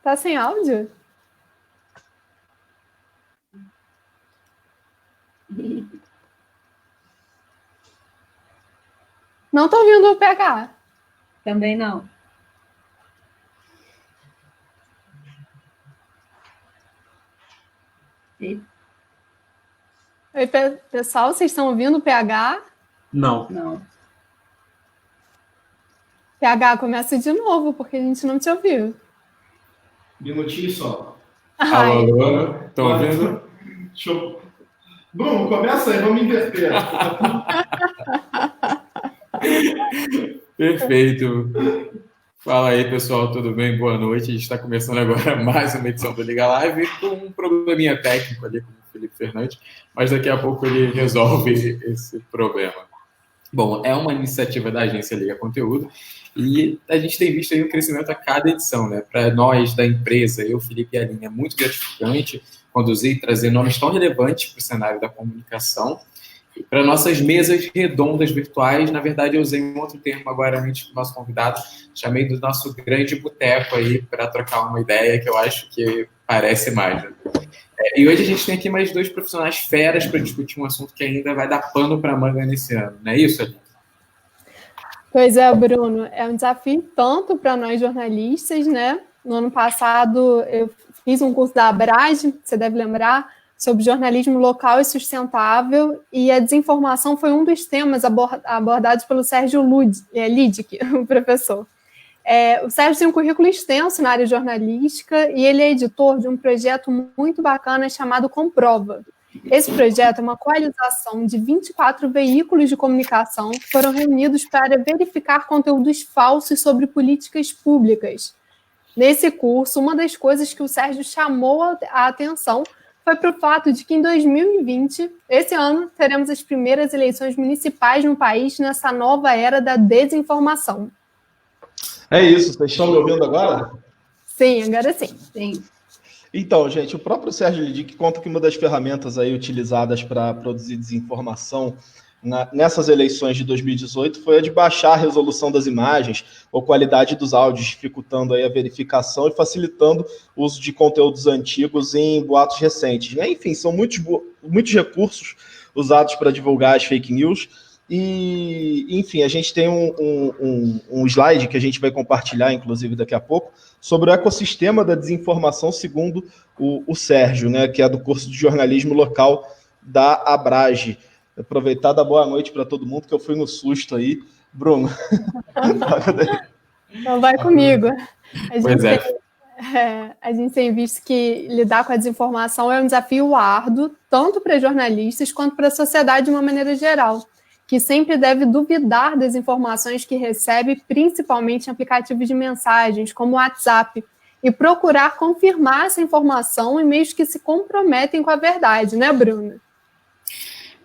Tá sem áudio? Não tô ouvindo o PH. Também não. E... Oi, pessoal, vocês estão ouvindo o PH? Não. Não. PH, começa de novo, porque a gente não te ouviu. Minutinho só. Alô, estão ouvindo? Show. Bruno, começa aí, vamos inverter. Perfeito. Fala aí, pessoal, tudo bem? Boa noite. A gente está começando agora mais uma edição do Liga Live com um probleminha técnico ali com o Felipe Fernandes, mas daqui a pouco ele resolve esse problema. Bom, é uma iniciativa da agência Liga Conteúdo e a gente tem visto aí um crescimento a cada edição, né? Para nós da empresa, eu, Felipe e a Aline, é muito gratificante conduzir e trazer nomes tão relevantes para o cenário da comunicação. E para nossas mesas redondas virtuais, na verdade eu usei um outro termo agora antes do nosso convidado, chamei do nosso grande boteco aí para trocar uma ideia que eu acho que parece mais. Né? E hoje a gente tem aqui mais dois profissionais feras para discutir um assunto que ainda vai dar pano para manga nesse ano, não é isso, Aline? Pois é, Bruno, é um desafio tanto para nós jornalistas, né? No ano passado eu fiz um curso da Abrage, você deve lembrar, sobre jornalismo local e sustentável, e a desinformação foi um dos temas abordados pelo Sérgio Lidic, o professor. O Sérgio tem um currículo extenso na área jornalística e ele é editor de um projeto muito bacana chamado Comprova. Esse projeto é uma coalização de 24 veículos de comunicação que foram reunidos para verificar conteúdos falsos sobre políticas públicas. Nesse curso, uma das coisas que o Sérgio chamou a atenção foi para o fato de que em 2020, esse ano, teremos as primeiras eleições municipais no país nessa nova era da desinformação. É isso, vocês estão me ouvindo agora? Sim, agora sim. Sim. Então, gente, o próprio Sérgio Lidic conta que uma das ferramentas aí utilizadas para produzir desinformação nessas eleições de 2018 foi a de baixar a resolução das imagens ou qualidade dos áudios, dificultando aí a verificação e facilitando o uso de conteúdos antigos em boatos recentes, né? Enfim, são muitos recursos usados para divulgar as fake news. E, enfim, a gente tem um slide que a gente vai compartilhar, inclusive, daqui a pouco, sobre o ecossistema da desinformação, segundo o Sérgio, né, que é do curso de jornalismo local da Abrage. Aproveitar da boa noite para todo mundo, que eu fui no susto aí. Bruno. Então vai comigo. A gente tem visto que lidar com a desinformação é um desafio árduo, tanto para jornalistas quanto para a sociedade de uma maneira geral, que sempre deve duvidar das informações que recebe, principalmente em aplicativos de mensagens, como o WhatsApp, e procurar confirmar essa informação em meios que se comprometem com a verdade, né, Bruno?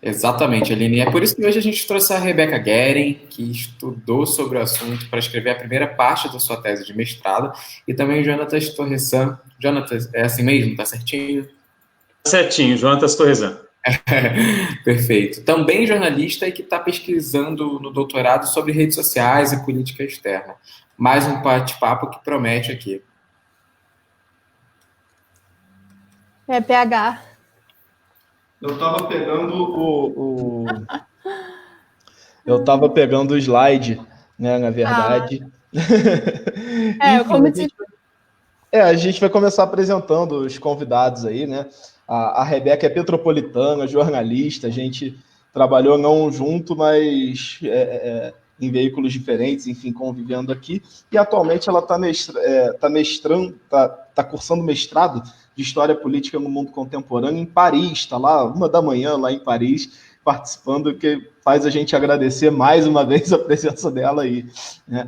Exatamente, Aline. É por isso que hoje a gente trouxe a Rebeca Guerin, que estudou sobre o assunto para escrever a primeira parte da sua tese de mestrado, e também o Jonatas Torresan. Jonatas, é assim mesmo? Tá certinho? Certinho, Jonatas Torresan. Perfeito. Também jornalista e que está pesquisando no doutorado sobre redes sociais e política externa. Mais um bate-papo que promete aqui. PH. Eu estava pegando o slide, né, na verdade. A gente vai começar apresentando os convidados aí, né? A Rebeca é petropolitana, jornalista, a gente trabalhou não junto, mas em veículos diferentes, enfim, convivendo aqui. E atualmente ela está cursando mestrado de História Política no Mundo Contemporâneo em Paris, está lá 1h lá em Paris, participando, que faz a gente agradecer mais uma vez a presença dela aí, né?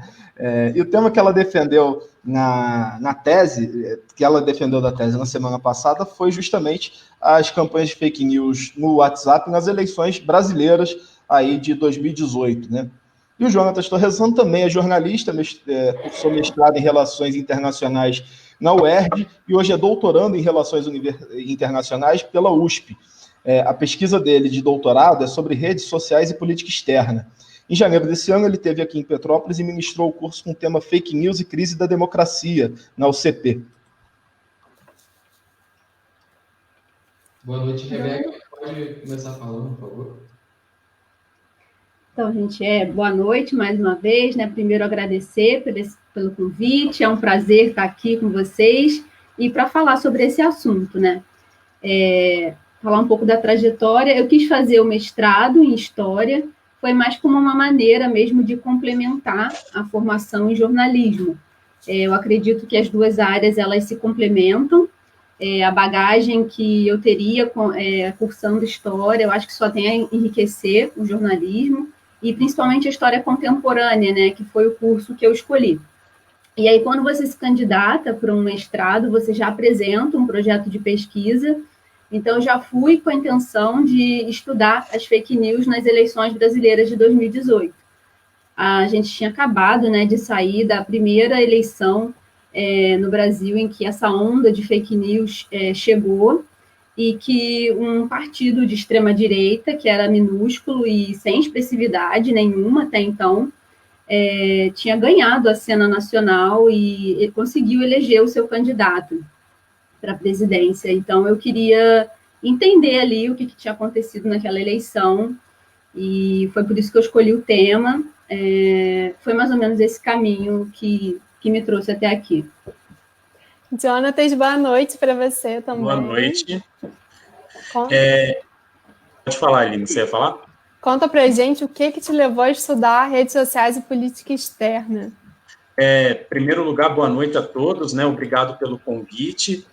E o tema que ela defendeu na tese, que ela defendeu da tese na semana passada, foi justamente as campanhas de fake news no WhatsApp nas eleições brasileiras aí de 2018, né? E o Jonatas Torresan também é jornalista, cursou mestrado em Relações Internacionais na UERJ e hoje é doutorando em Relações Internacionais pela USP. A pesquisa dele de doutorado é sobre redes sociais e política externa. Em janeiro desse ano, ele esteve aqui em Petrópolis e ministrou o curso com o tema Fake News e Crise da Democracia, na UCP. Boa noite, Rebeca. Pode começar falando, por favor? Então, gente, boa noite mais uma vez, né? Primeiro agradecer pelo convite, é um prazer estar aqui com vocês e para falar sobre esse assunto, né? Falar um pouco da trajetória. Eu quis fazer o mestrado em História, foi mais como uma maneira mesmo de complementar a formação em jornalismo. Eu acredito que as duas áreas, elas se complementam. A bagagem que eu teria cursando História, eu acho que só tem a enriquecer o jornalismo, e principalmente a História Contemporânea, né, que foi o curso que eu escolhi. E aí, quando você se candidata para um mestrado, você já apresenta um projeto de pesquisa. Então, eu já fui com a intenção de estudar as fake news nas eleições brasileiras de 2018. A gente tinha acabado, né, de sair da primeira eleição no Brasil em que essa onda de fake news chegou, e que um partido de extrema-direita, que era minúsculo e sem expressividade nenhuma até então, tinha ganhado a cena nacional e conseguiu eleger o seu candidato para a presidência. Então, eu queria entender ali o que tinha acontecido naquela eleição, e foi por isso que eu escolhi o tema. Foi mais ou menos esse caminho que me trouxe até aqui. Jonatas, boa noite para você também. Boa noite. Pode falar, Aline, você ia falar? Conta pra gente o que te levou a estudar redes sociais e política externa. Em primeiro lugar, boa noite a todos, né? Obrigado pelo convite.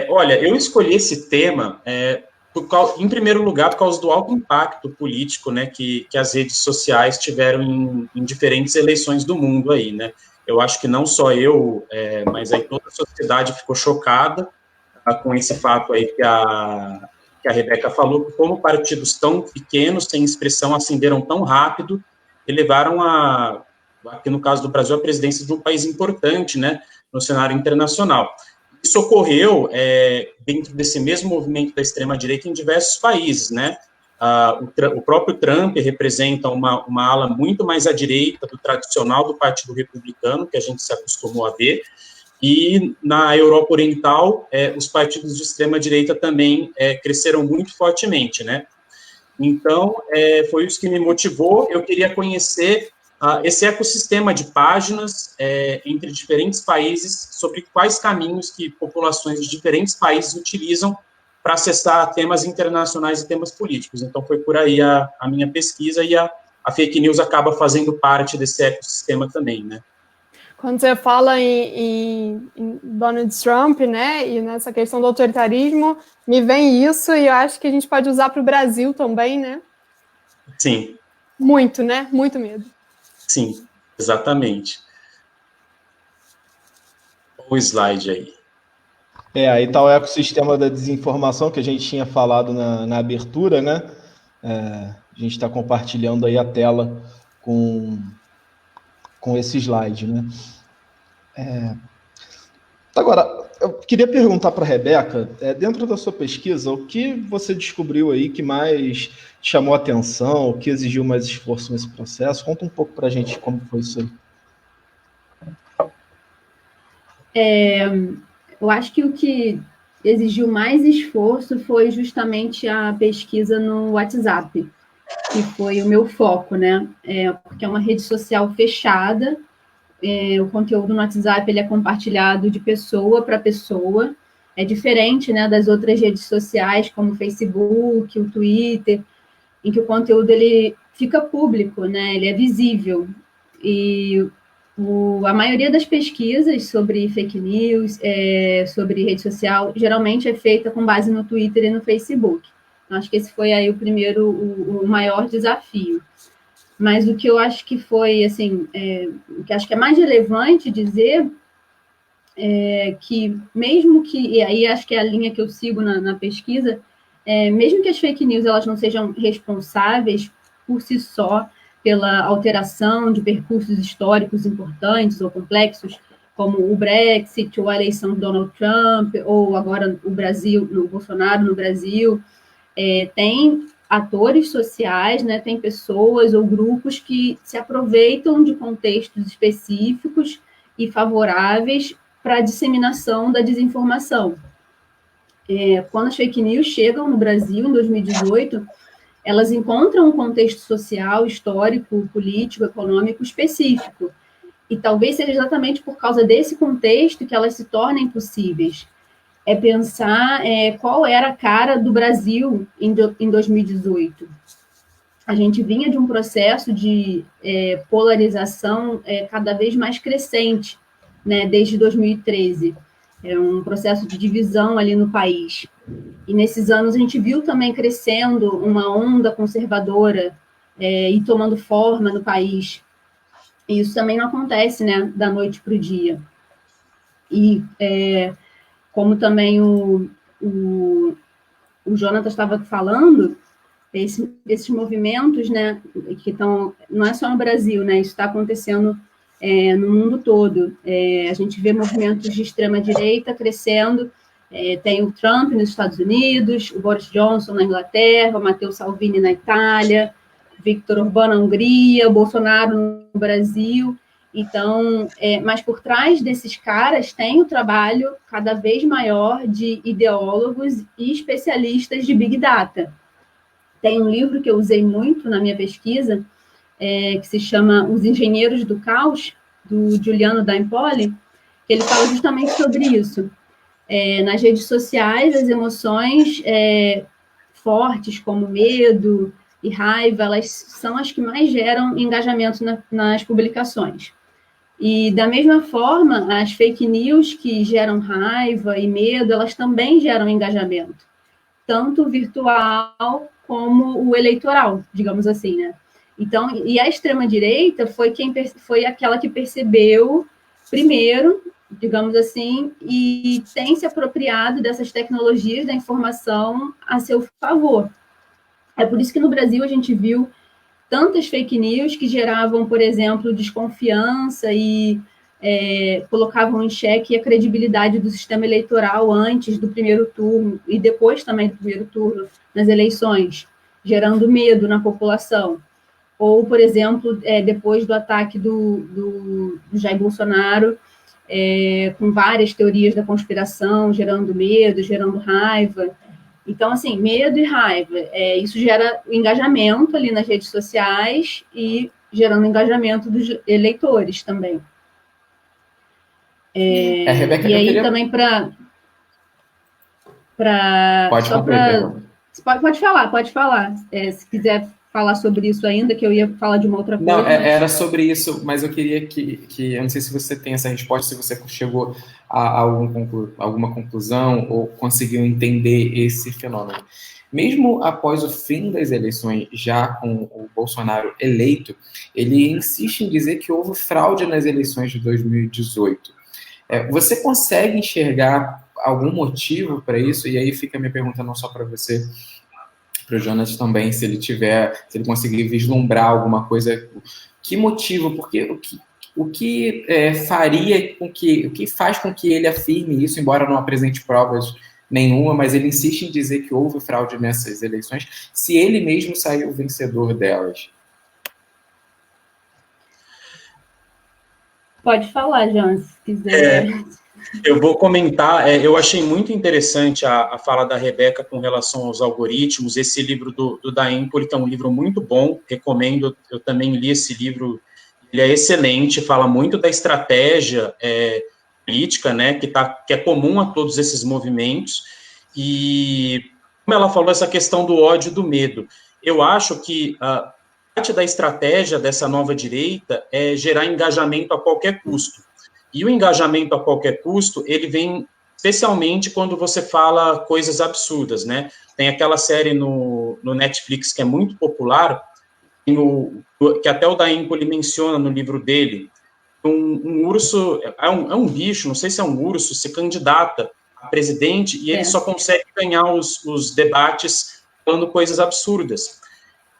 Olha, eu escolhi esse tema, em primeiro lugar, por causa do alto impacto político, né, que as redes sociais tiveram em diferentes eleições do mundo aí, né? Eu acho que não só eu, mas aí toda a sociedade ficou chocada com esse fato aí que a Rebeca falou, como partidos tão pequenos, sem expressão, ascenderam tão rápido e levaram aqui no caso do Brasil, a presidência de um país importante, né, no cenário internacional. Isso ocorreu dentro desse mesmo movimento da extrema-direita em diversos países, né? O próprio Trump representa uma ala muito mais à direita do tradicional do Partido Republicano, que a gente se acostumou a ver, e na Europa Oriental, os partidos de extrema-direita também cresceram muito fortemente, né? Então, foi isso que me motivou. Eu queria conhecer esse ecossistema de páginas entre diferentes países, sobre quais caminhos que populações de diferentes países utilizam para acessar temas internacionais e temas políticos. Então, foi por aí a minha pesquisa, e a fake news acaba fazendo parte desse ecossistema também, né? Quando você fala em Donald Trump, né, e nessa questão do autoritarismo, me vem isso, e eu acho que a gente pode usar para o Brasil também, né? Sim. Muito, né? Muito medo. Sim, exatamente. O slide aí. Aí está o ecossistema da desinformação que a gente tinha falado na abertura, né? A gente está compartilhando aí a tela com esse slide, né? Agora, eu queria perguntar para a Rebeca, dentro da sua pesquisa, o que você descobriu aí que mais chamou a atenção, o que exigiu mais esforço nesse processo? Conta um pouco para a gente como foi isso aí. Eu acho que o que exigiu mais esforço foi justamente a pesquisa no WhatsApp, que foi o meu foco, né? Porque é uma rede social fechada, o conteúdo no WhatsApp ele é compartilhado de pessoa para pessoa, é diferente, né, das outras redes sociais, como o Facebook, o Twitter, em que o conteúdo ele fica público, né? Ele é visível. E a maioria das pesquisas sobre fake news, sobre rede social, geralmente é feita com base no Twitter e no Facebook. Então, acho que esse foi aí o maior desafio. Mas o que eu acho que foi, assim, o que acho que é mais relevante dizer que mesmo que, e aí acho que é a linha que eu sigo na pesquisa, mesmo que as fake news elas não sejam responsáveis por si só pela alteração de percursos históricos importantes ou complexos, como o Brexit, ou a eleição de Donald Trump, ou agora o Bolsonaro no Brasil, tem atores sociais, né, tem pessoas ou grupos que se aproveitam de contextos específicos e favoráveis para a disseminação da desinformação. quando as fake news chegam no Brasil, em 2018, elas encontram um contexto social, histórico, político, econômico específico. E talvez seja exatamente por causa desse contexto que elas se tornem possíveis. É pensar qual era a cara do Brasil em 2018. A gente vinha de um processo de polarização cada vez mais crescente, né, desde 2013. É um processo de divisão ali no país. E nesses anos a gente viu também crescendo uma onda conservadora e tomando forma no país. E isso também não acontece, né, da noite para o dia. E como também o Jonathan estava falando, esses movimentos, né, que estão, não é só no Brasil, né, isso está acontecendo no mundo todo. A gente vê movimentos de extrema-direita crescendo, tem o Trump nos Estados Unidos, o Boris Johnson na Inglaterra, o Matteo Salvini na Itália, Viktor Orbán na Hungria, o Bolsonaro no Brasil. Então, mas por trás desses caras tem o trabalho cada vez maior de ideólogos e especialistas de Big Data. Tem um livro que eu usei muito na minha pesquisa, que se chama Os Engenheiros do Caos, do Giuliano da Empoli, que ele fala justamente sobre isso. Nas redes sociais, as emoções fortes, como medo e raiva, elas são as que mais geram engajamento nas publicações. E, da mesma forma, as fake news que geram raiva e medo, elas também geram engajamento, tanto virtual como o eleitoral, digamos assim, né? Então, e a extrema-direita foi aquela que percebeu primeiro, digamos assim, e tem se apropriado dessas tecnologias da informação a seu favor. É por isso que no Brasil a gente viu tantas fake news que geravam, por exemplo, desconfiança e colocavam em xeque a credibilidade do sistema eleitoral antes do primeiro turno e depois também do primeiro turno nas eleições, gerando medo na população. Ou, por exemplo, depois do ataque do Jair Bolsonaro, com várias teorias da conspiração, gerando medo, gerando raiva. Então, assim, medo e raiva, isso gera engajamento ali nas redes sociais e gerando engajamento dos eleitores também. Rebeca, e aí também para... Pode falar. Se quiser falar sobre isso ainda, que eu ia falar de uma outra coisa. Não, era sobre isso, mas eu queria que eu não sei se você tem essa resposta, se você chegou a alguma conclusão ou conseguiu entender esse fenômeno. Mesmo após o fim das eleições, já com o Bolsonaro eleito, ele insiste em dizer que houve fraude nas eleições de 2018. Você consegue enxergar algum motivo para isso? E aí fica a minha pergunta não só para você, para o Jonas também, se ele conseguir vislumbrar alguma coisa, que motivo, porque o que faz com que ele afirme isso, embora não apresente provas nenhuma, mas ele insiste em dizer que houve fraude nessas eleições, se ele mesmo saiu vencedor delas. Pode falar, Jonas, se quiser. Eu vou comentar, eu achei muito interessante a fala da Rebeca com relação aos algoritmos. Esse livro do da Empoli, que é um livro muito bom, recomendo, eu também li esse livro, ele é excelente, fala muito da estratégia política, né, que é comum a todos esses movimentos, e como ela falou, essa questão do ódio e do medo. Eu acho que parte da estratégia dessa nova direita é gerar engajamento a qualquer custo. E o engajamento a qualquer custo, ele vem especialmente quando você fala coisas absurdas, né? Tem aquela série no Netflix que é muito popular, que até o da Empoli menciona no livro dele, um urso, é um bicho, não sei se é um urso, se candidata a presidente e ele só consegue ganhar os debates falando coisas absurdas.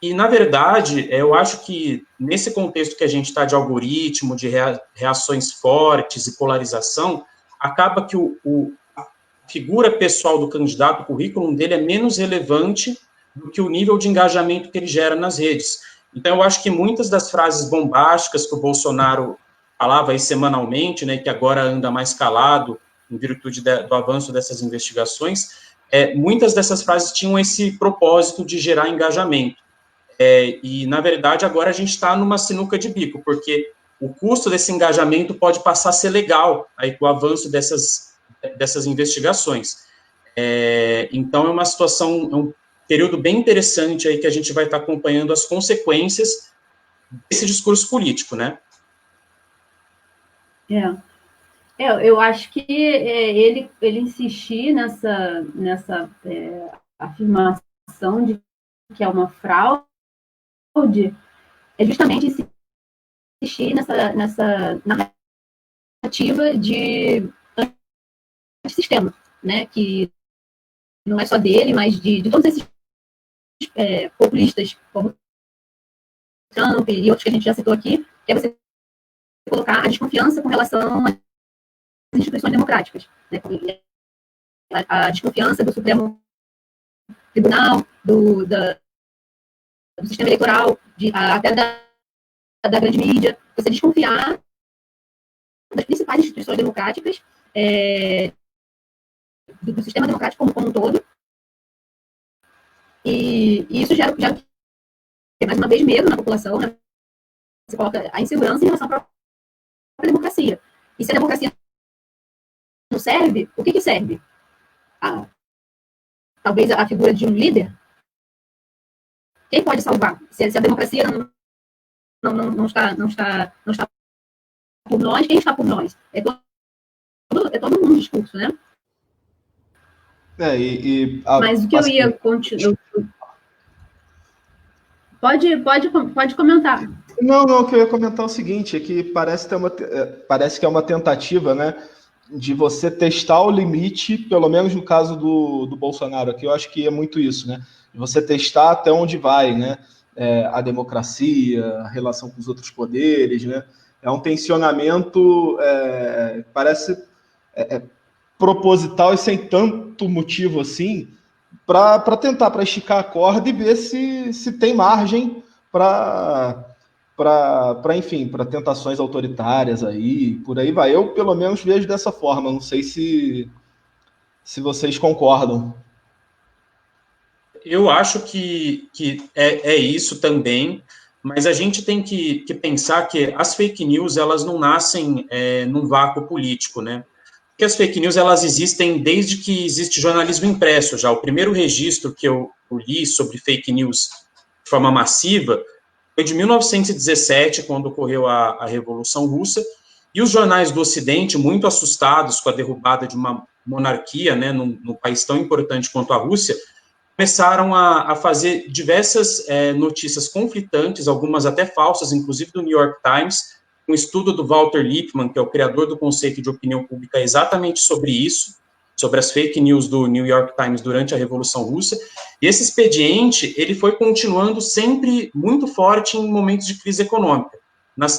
E, na verdade, eu acho que nesse contexto que a gente está de algoritmo, de reações fortes e polarização, acaba que a figura pessoal do candidato, o currículo dele é menos relevante do que o nível de engajamento que ele gera nas redes. Então, eu acho que muitas das frases bombásticas que o Bolsonaro falava aí semanalmente, né, que agora anda mais calado em virtude do avanço dessas investigações, muitas dessas frases tinham esse propósito de gerar engajamento. E, na verdade, agora a gente está numa sinuca de bico, porque o custo desse engajamento pode passar a ser legal aí, com o avanço dessas investigações. Então, é uma situação, é um período bem interessante aí que a gente vai estar acompanhando as consequências desse discurso político, né? Eu acho que ele insistir nessa afirmação de que é uma fraude é justamente insistir nessa narrativa de antissistema, né, que não é só dele, mas de todos esses populistas, como Trump e outros que a gente já citou aqui, que é você colocar a desconfiança com relação às instituições democráticas, né, a desconfiança do Supremo Tribunal, do sistema eleitoral, até da grande mídia, você desconfiar das principais instituições democráticas, do sistema democrático como um todo, e isso gera mais uma vez medo na população, né? Você coloca a insegurança em relação à própria democracia. E se a democracia não serve, o que serve? Talvez a figura de um líder? Quem pode salvar? Se a democracia não está por nós, quem está por nós? É todo um discurso, né? Mas o que eu ia continuar... Pode comentar. Não, o que eu ia comentar é o seguinte, é que parece que é uma tentativa, né, de você testar o limite, pelo menos no caso do Bolsonaro aqui, eu acho que é muito isso, né, de você testar até onde vai, né, a democracia, a relação com os outros poderes, né, é um tensionamento, parece proposital e sem tanto motivo assim, para tentar, para esticar a corda e ver se tem margem para tentações autoritárias aí, por aí vai. Eu, pelo menos, vejo dessa forma. Não sei se vocês concordam. Eu acho que é isso também, mas a gente tem que pensar que as fake news, elas não nascem num vácuo político, né? Porque as fake news, elas existem desde que existe jornalismo impresso já. O primeiro registro que eu li sobre fake news de forma massiva foi de 1917, quando ocorreu a Revolução Russa, e os jornais do Ocidente, muito assustados com a derrubada de uma monarquia, né, num país tão importante quanto a Rússia, começaram a fazer diversas notícias conflitantes, algumas até falsas, inclusive do New York Times. Um estudo do Walter Lippmann, que é o criador do conceito de opinião pública, exatamente sobre isso, sobre as fake news do New York Times durante a Revolução Russa. E esse expediente, ele foi continuando sempre muito forte em momentos de crise econômica.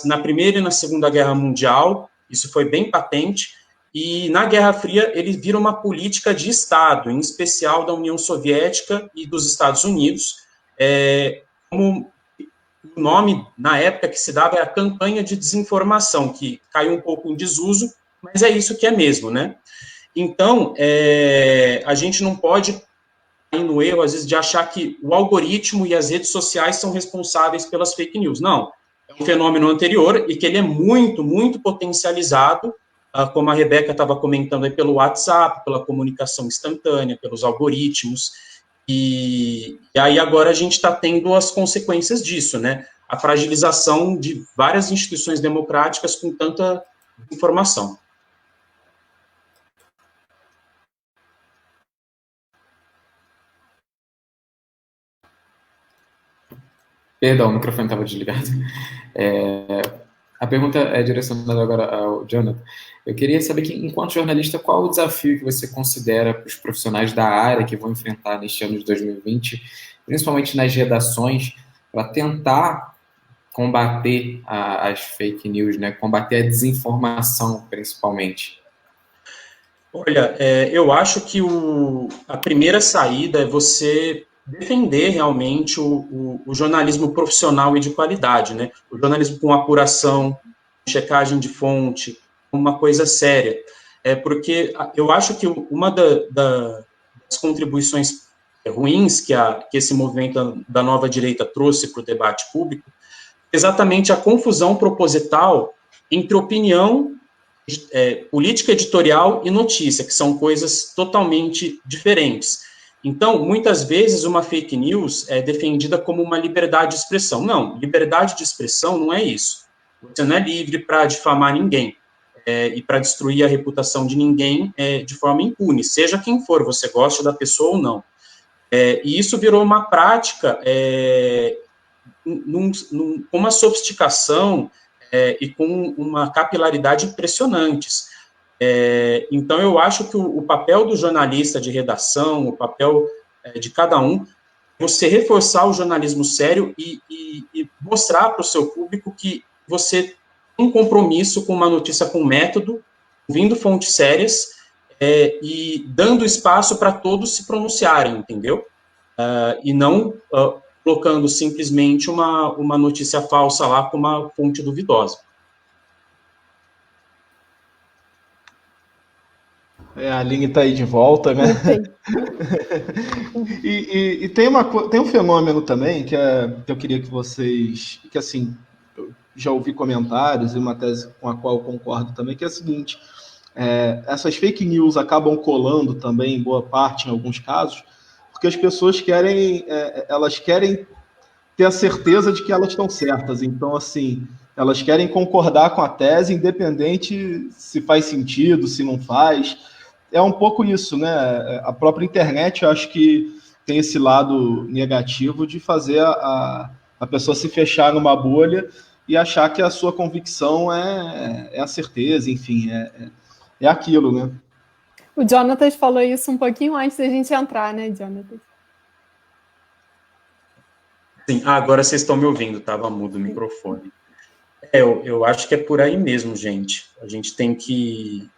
Na Primeira e na Segunda Guerra Mundial, isso foi bem patente, e na Guerra Fria ele vira uma política de Estado, em especial da União Soviética e dos Estados Unidos, como o nome, na época, que se dava era campanha de desinformação, que caiu um pouco em desuso, mas é isso que é mesmo, né? Então, a gente não pode cair no erro, às vezes, de achar que o algoritmo e as redes sociais são responsáveis pelas fake news. Não, é um fenômeno anterior e que ele é muito, muito potencializado, como a Rebeca estava comentando aí, pelo WhatsApp, pela comunicação instantânea, pelos algoritmos. E aí agora a gente está tendo as consequências disso, né? A fragilização de várias instituições democráticas com tanta informação. Perdão, o microfone estava desligado. A pergunta é direcionada agora ao Jonathan. Eu queria saber, que, enquanto jornalista, qual o desafio que você considera para os profissionais da área que vão enfrentar neste ano de 2020, principalmente nas redações, para tentar combater as fake news, né? Combater a desinformação, principalmente? Olha, eu acho que a primeira saída é você defender realmente o jornalismo profissional e de qualidade, né? O jornalismo com apuração, checagem de fonte, uma coisa séria. Porque eu acho que uma das as contribuições ruins que esse movimento da nova direita trouxe para o debate público, exatamente a confusão proposital entre opinião, política editorial e notícia, que são coisas totalmente diferentes. Então, muitas vezes, uma fake news é defendida como uma liberdade de expressão. Não, liberdade de expressão não é isso. Você não é livre para difamar ninguém e para destruir a reputação de ninguém de forma impune, seja quem for, você goste da pessoa ou não. E isso virou uma prática com uma sofisticação e com uma capilaridade impressionantes. Então, eu acho que o papel do jornalista de redação, o papel de cada um, é você reforçar o jornalismo sério e mostrar para o seu público que você tem um compromisso com uma notícia com método, ouvindo fontes sérias e dando espaço para todos se pronunciarem, entendeu? E não colocando simplesmente uma notícia falsa lá com uma fonte duvidosa. A Aline está aí de volta, né? E tem um fenômeno também que eu queria que vocês... Que, assim, eu já ouvi comentários e uma tese com a qual eu concordo também, que é a seguinte: essas fake news acabam colando também, em boa parte, em alguns casos, porque as pessoas querem ter a certeza de que elas estão certas. Então, assim, elas querem concordar com a tese, independente se faz sentido, se não faz. É um pouco isso, né? A própria internet, eu acho que tem esse lado negativo de fazer a pessoa se fechar numa bolha e achar que a sua convicção é a certeza, enfim, é aquilo, né? O Jonatas falou isso um pouquinho antes da gente entrar, né, Jonatas? Sim, agora vocês estão me ouvindo, estava mudo o microfone. Eu acho que é por aí mesmo, gente. A gente tem que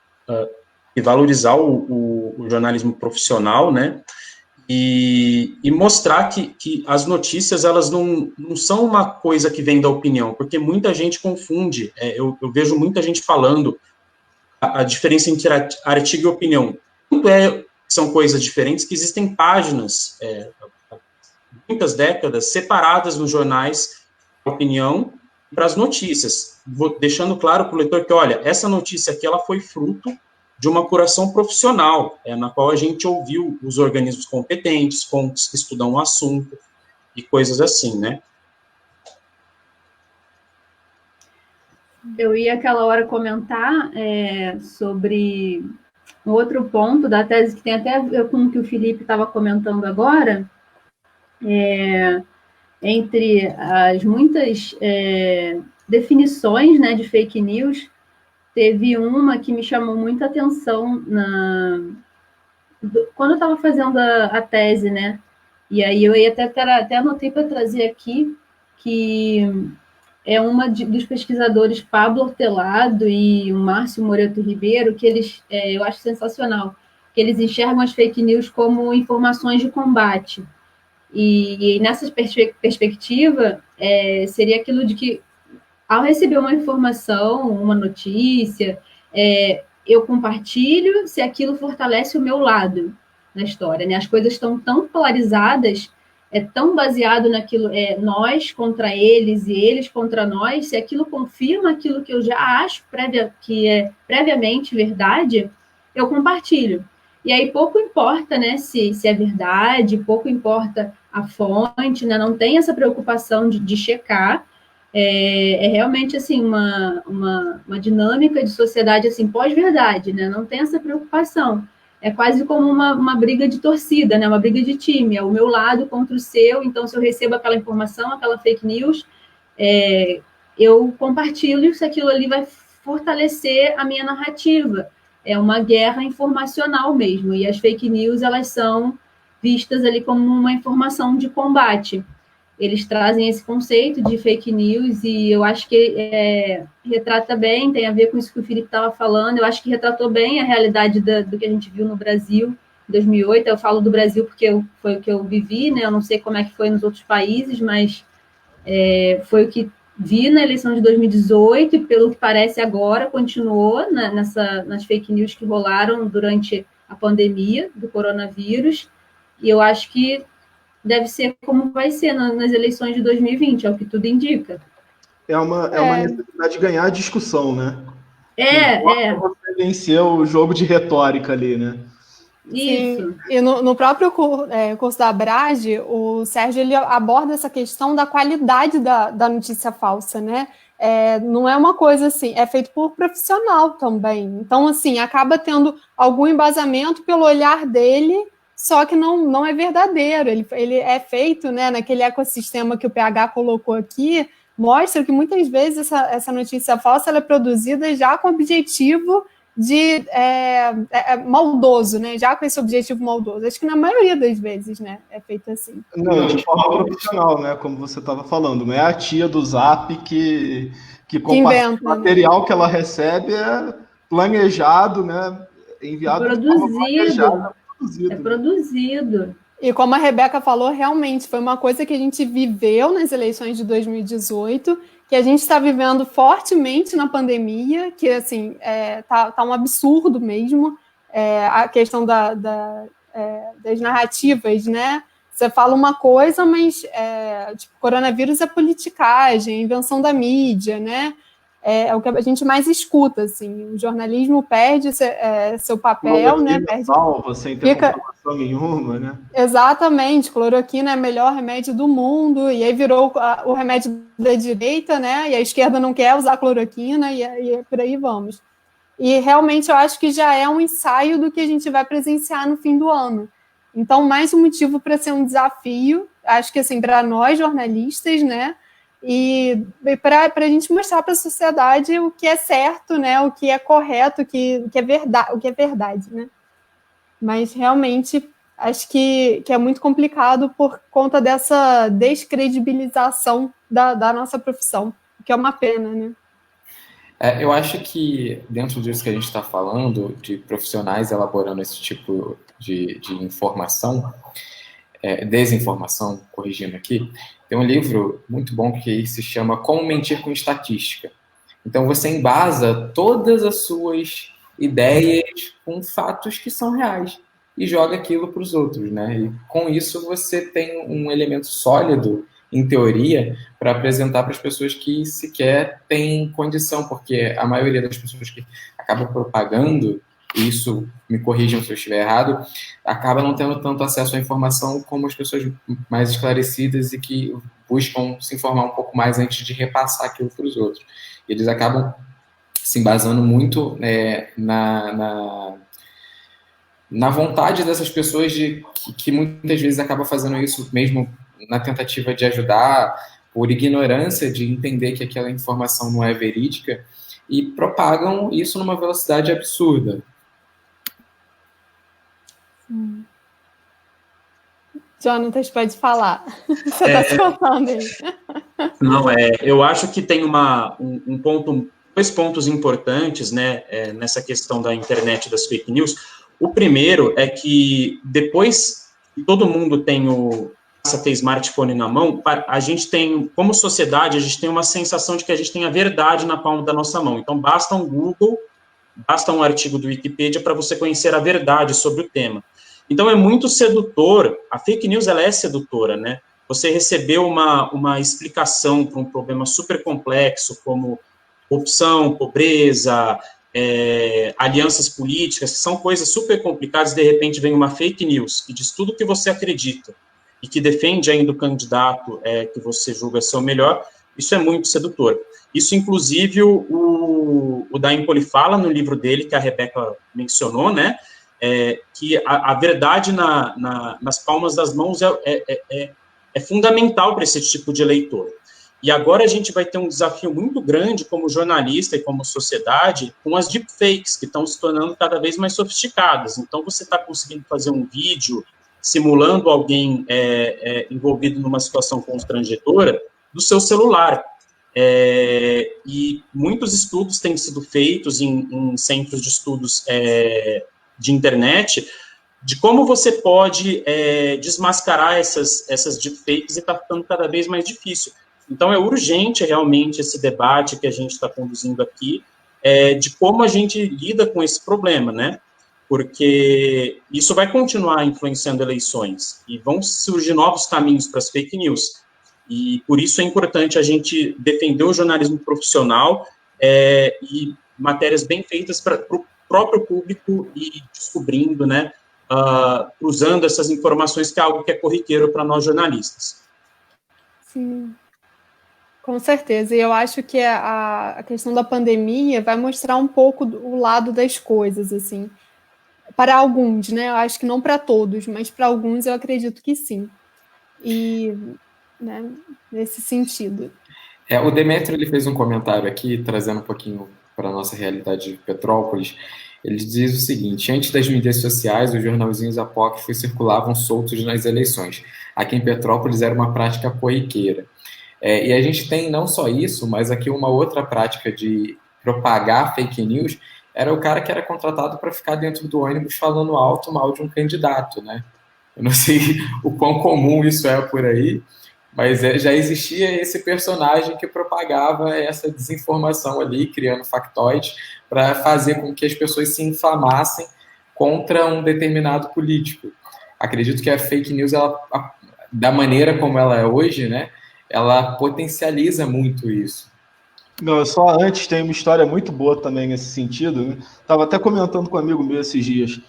valorizar o jornalismo profissional, né? E mostrar que as notícias, elas não são uma coisa que vem da opinião, porque muita gente confunde. Eu vejo muita gente falando a diferença entre artigo e opinião. São coisas diferentes, que existem páginas, muitas décadas, separadas nos jornais, para a opinião e para as notícias, deixando claro para o leitor que, olha, essa notícia aqui, ela foi fruto de uma apuração profissional, na qual a gente ouviu os organismos competentes, fontes que estudam o assunto, e coisas assim, né? Eu ia aquela hora comentar sobre um outro ponto da tese, que tem até a ver com o que o Felipe estava comentando agora, entre as muitas definições, né, de fake news. Teve uma que me chamou muita atenção quando eu estava fazendo a tese, né? E aí eu ia até anotei para trazer aqui, que é uma dos pesquisadores Pablo Hortelado e o Márcio Moreto Ribeiro, que eles, eu acho sensacional, que eles enxergam as fake news como informações de combate. E nessa perspectiva, seria aquilo de que, ao receber uma informação, uma notícia, eu compartilho se aquilo fortalece o meu lado na história, né? As coisas estão tão polarizadas, tão baseado naquilo, nós contra eles e eles contra nós, se aquilo confirma aquilo que eu já acho que é previamente verdade, eu compartilho. E aí pouco importa, né, se é verdade, pouco importa a fonte, né? Não tem essa preocupação de checar. Realmente assim uma dinâmica de sociedade assim pós-verdade, né? Não tem essa preocupação. É quase como uma briga de torcida, né? Uma briga de time. É o meu lado contra o seu. Então, se eu recebo aquela informação, aquela fake news, eu compartilho se aquilo ali vai fortalecer a minha narrativa. É uma guerra informacional mesmo. E as fake news, elas são vistas ali como uma informação de combate. Eles trazem esse conceito de fake news e eu acho que retrata bem, tem a ver com isso que o Felipe estava falando, eu acho que retratou bem a realidade do que a gente viu no Brasil em 2008. Eu falo do Brasil porque foi o que eu vivi, né? Eu não sei como é que foi nos outros países, mas foi o que vi na eleição de 2018 e, pelo que parece agora, continuou nas fake news que rolaram durante a pandemia do coronavírus, e eu acho que deve ser como vai ser nas eleições de 2020, é o que tudo indica. É uma necessidade de ganhar a discussão, né? Você vencer o jogo de retórica ali, né? Isso. Sim. E no próprio curso da Abrage, o Sérgio ele aborda essa questão da qualidade da notícia falsa, né? Não é uma coisa assim, é feito por profissional também. Então, assim, acaba tendo algum embasamento pelo olhar dele, só que não é verdadeiro. Ele é feito, né, naquele ecossistema que o PH colocou aqui, mostra que muitas vezes essa notícia falsa ela é produzida já com o objetivo de maldoso, né? Já com esse objetivo maldoso. Acho que na maioria das vezes, né? É feito assim. Não, de forma profissional, né? Como você estava falando. Não é a tia do Zap que compartilha o material, né? Que ela recebe é planejado, né? Enviado produzido. E como a Rebeca falou, realmente foi uma coisa que a gente viveu nas eleições de 2018, que a gente está vivendo fortemente na pandemia, que assim tá um absurdo mesmo, a questão das narrativas, né? Você fala uma coisa, mas tipo, coronavírus é politicagem, invenção da mídia, né? É o que a gente mais escuta, assim. O jornalismo perde seu papel, né? Sem ter comprovação nenhuma, né? Exatamente, cloroquina é o melhor remédio do mundo, e aí virou o remédio da direita, né? E a esquerda não quer usar cloroquina, e por aí vamos. E realmente eu acho que já é um ensaio do que a gente vai presenciar no fim do ano. Então, mais um motivo para ser um desafio, acho que assim, para nós jornalistas, né? E para a gente mostrar para a sociedade o que é certo, né? O que é correto, o que é verdade, né? Mas realmente acho que é muito complicado por conta dessa descredibilização da nossa profissão, o que é uma pena, né? Eu acho que dentro disso que a gente está falando, de profissionais elaborando esse tipo de informação, desinformação, corrigindo aqui, tem um livro muito bom que se chama Como Mentir com Estatística. Então você embasa todas as suas ideias com fatos que são reais e joga aquilo para os outros, né? E com isso você tem um elemento sólido, em teoria, para apresentar para as pessoas que sequer têm condição, porque a maioria das pessoas que acabam propagando, e isso me corrijam se eu estiver errado, acaba não tendo tanto acesso à informação como as pessoas mais esclarecidas e que buscam se informar um pouco mais antes de repassar aquilo para os outros. Eles acabam se embasando muito na vontade dessas pessoas que muitas vezes acabam fazendo isso mesmo na tentativa de ajudar, por ignorância de entender que aquela informação não é verídica, e propagam isso numa velocidade absurda. Jonathan, pode falar. Você está se contando aí. Não, eu acho que tem dois pontos importantes, né, nessa questão da internet das fake news. O primeiro é que depois que todo mundo passa a ter smartphone na mão, a gente tem, como sociedade, a gente tem uma sensação de que a gente tem a verdade na palma da nossa mão. Então, basta um Google, basta um artigo do Wikipedia para você conhecer a verdade sobre o tema. Então, é muito sedutor, a fake news ela é sedutora, né? Você recebeu uma explicação para um problema super complexo, como corrupção, pobreza, alianças políticas, que são coisas super complicadas, de repente vem uma fake news que diz tudo o que você acredita e que defende ainda o candidato que você julga ser o melhor. Isso é muito sedutor. Isso, inclusive, o Da Empoli fala no livro dele, que a Rebeca mencionou, né? Que a verdade nas palmas das mãos é fundamental para esse tipo de eleitor. E agora a gente vai ter um desafio muito grande como jornalista e como sociedade com as deepfakes, que estão se tornando cada vez mais sofisticadas. Então, você está conseguindo fazer um vídeo simulando alguém envolvido numa situação constrangedora do seu celular. E muitos estudos têm sido feitos em centros de estudos de internet, de como você pode desmascarar essas deepfakes, e está ficando cada vez mais difícil. Então, é urgente, realmente, esse debate que a gente está conduzindo aqui, de como a gente lida com esse problema, né? porque isso vai continuar influenciando eleições, e vão surgir novos caminhos para as fake news, e por isso é importante a gente defender o jornalismo profissional e matérias bem feitas para o próprio público e descobrindo, né, usando essas informações, que é algo que é corriqueiro para nós jornalistas. Sim, com certeza. E eu acho que a questão da pandemia vai mostrar um pouco o lado das coisas, assim, para alguns, né? Eu acho que não para todos, mas para alguns eu acredito que sim. E, né, nesse sentido. O Demetrio, ele fez um comentário aqui, trazendo um pouquinho para a nossa realidade de Petrópolis. Ele diz o seguinte: antes das mídias sociais, os jornalzinhos apócrifos circulavam soltos nas eleições. Aqui em Petrópolis era uma prática corriqueira. E a gente tem não só isso, mas aqui uma outra prática de propagar fake news, era o cara que era contratado para ficar dentro do ônibus falando alto mal de um candidato, né? Eu não sei o quão comum isso é por aí, mas já existia esse personagem que propagava essa desinformação ali, criando factoides, para fazer com que as pessoas se inflamassem contra um determinado político. Acredito que a fake news, da maneira como ela é hoje, né, ela potencializa muito isso. Não, só antes tem uma história muito boa também nesse sentido, né? Estava até comentando com um amigo meu esses dias,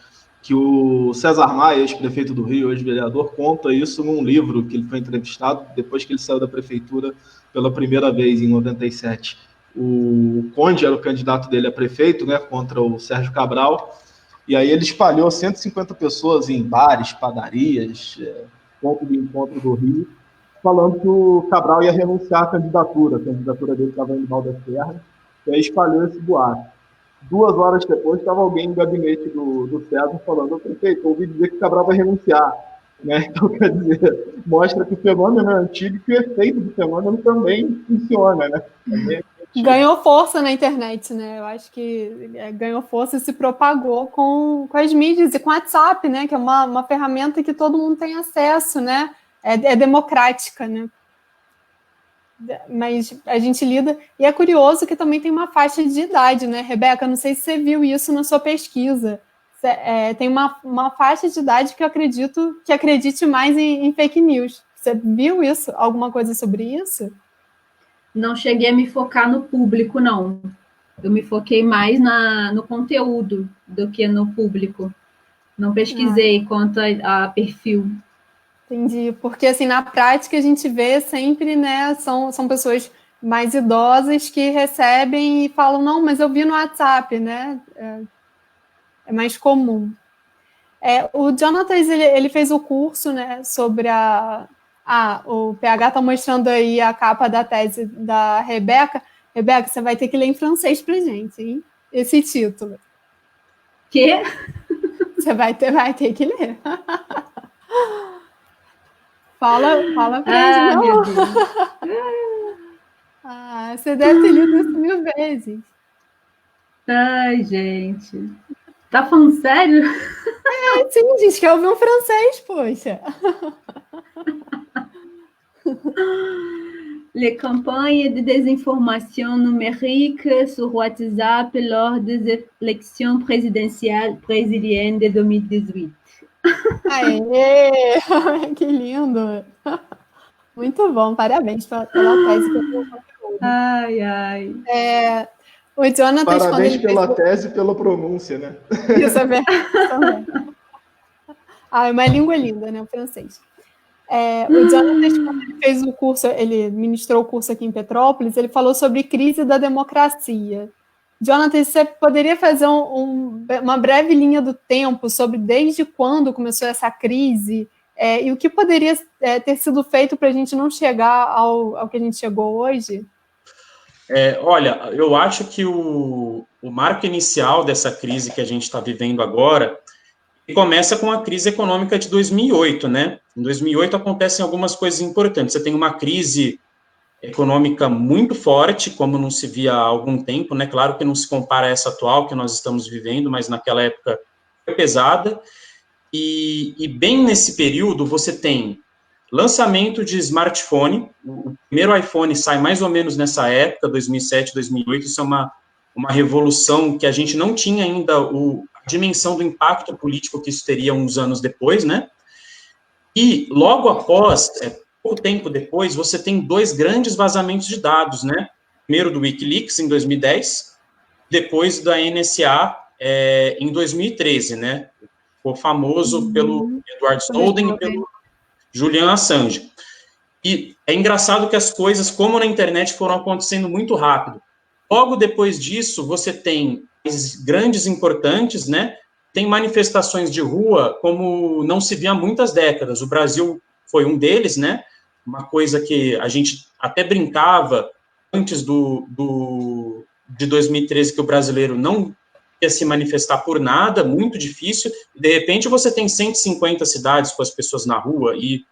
que o César Maia, ex-prefeito do Rio, hoje vereador, conta isso num livro que ele foi entrevistado depois que ele saiu da prefeitura pela primeira vez, em 97. O Conde era o candidato dele a prefeito, né, contra o Sérgio Cabral, e aí ele espalhou 150 pessoas em bares, padarias, ponto de encontro do Rio, falando que o Cabral ia renunciar à candidatura, a candidatura dele estava indo mal das pernas, e aí espalhou esse boato. 2 horas depois, estava alguém no gabinete do César falando: prefeito, ouvi dizer que o Cabral vai renunciar. Né? Então, quer dizer, mostra que o fenômeno é antigo e que o efeito do fenômeno também funciona. Né? Ganhou força na internet, né? Eu acho que ganhou força e se propagou com as mídias e com o WhatsApp, né? Que é uma ferramenta que todo mundo tem acesso, né? É democrática, né? Mas a gente lida... E é curioso que também tem uma faixa de idade, né, Rebeca? Não sei se você viu isso na sua pesquisa. Tem uma faixa de idade que eu acredito que acredite mais em fake news. Você viu isso? Alguma coisa sobre isso? Não cheguei a me focar no público, não. Eu me foquei mais no conteúdo do que no público. Não pesquisei quanto a perfil. Entendi, porque assim, na prática a gente vê sempre, né, são pessoas mais idosas que recebem e falam: não, mas eu vi no WhatsApp, né, é mais comum. O Jonatas, ele fez o curso, né, sobre o PH está mostrando aí a capa da tese da Rebeca. Rebeca, você vai ter que ler em francês pra gente, hein, esse título. Quê? Você vai ter que ler. Fala pra gente. Meu Deus. Você deve ter lido isso 1000 vezes. Ai, gente. Tá falando sério? Sim, diz que eu ouvi um francês, poxa. Les campagnes de désinformation numérique sur WhatsApp lors des élections présidentielles brésiliennes de 2018. Aê! Que lindo! Muito bom, parabéns pela tese. Ai, ai. O Jonatas, parabéns pela tese e pela pronúncia, né? Isso é verdade. É uma língua linda, né? O francês. O Jonatas, quando ele fez o curso, ele ministrou o curso aqui em Petrópolis, ele falou sobre crise da democracia. Jonatas, você poderia fazer uma breve linha do tempo sobre desde quando começou essa crise e o que poderia ter sido feito para a gente não chegar ao que a gente chegou hoje? Olha, eu acho que o marco inicial dessa crise que a gente está vivendo agora começa com a crise econômica de 2008, né? Em 2008 acontecem algumas coisas importantes. Você tem uma crise econômica muito forte, como não se via há algum tempo, né? Claro que não se compara a essa atual que nós estamos vivendo, mas naquela época foi pesada. E bem nesse período você tem lançamento de smartphone. O primeiro iPhone sai mais ou menos nessa época, 2007, 2008. Isso é uma revolução que a gente não tinha ainda a dimensão do impacto político que isso teria uns anos depois, né? E logo após, pouco tempo depois, você tem 2 grandes vazamentos de dados, né? Primeiro do WikiLeaks, em 2010, depois da NSA, em 2013, né? Ficou famoso pelo Edward Snowden e pelo Julian Assange. E é engraçado que as coisas, como na internet, foram acontecendo muito rápido. Logo depois disso, você tem grandes importantes, né? Tem manifestações de rua como não se via há muitas décadas. O Brasil foi um deles, né? Uma coisa que a gente até brincava antes de 2013, que o brasileiro não ia se manifestar por nada, muito difícil. De repente, você tem 150 cidades com as pessoas na rua, e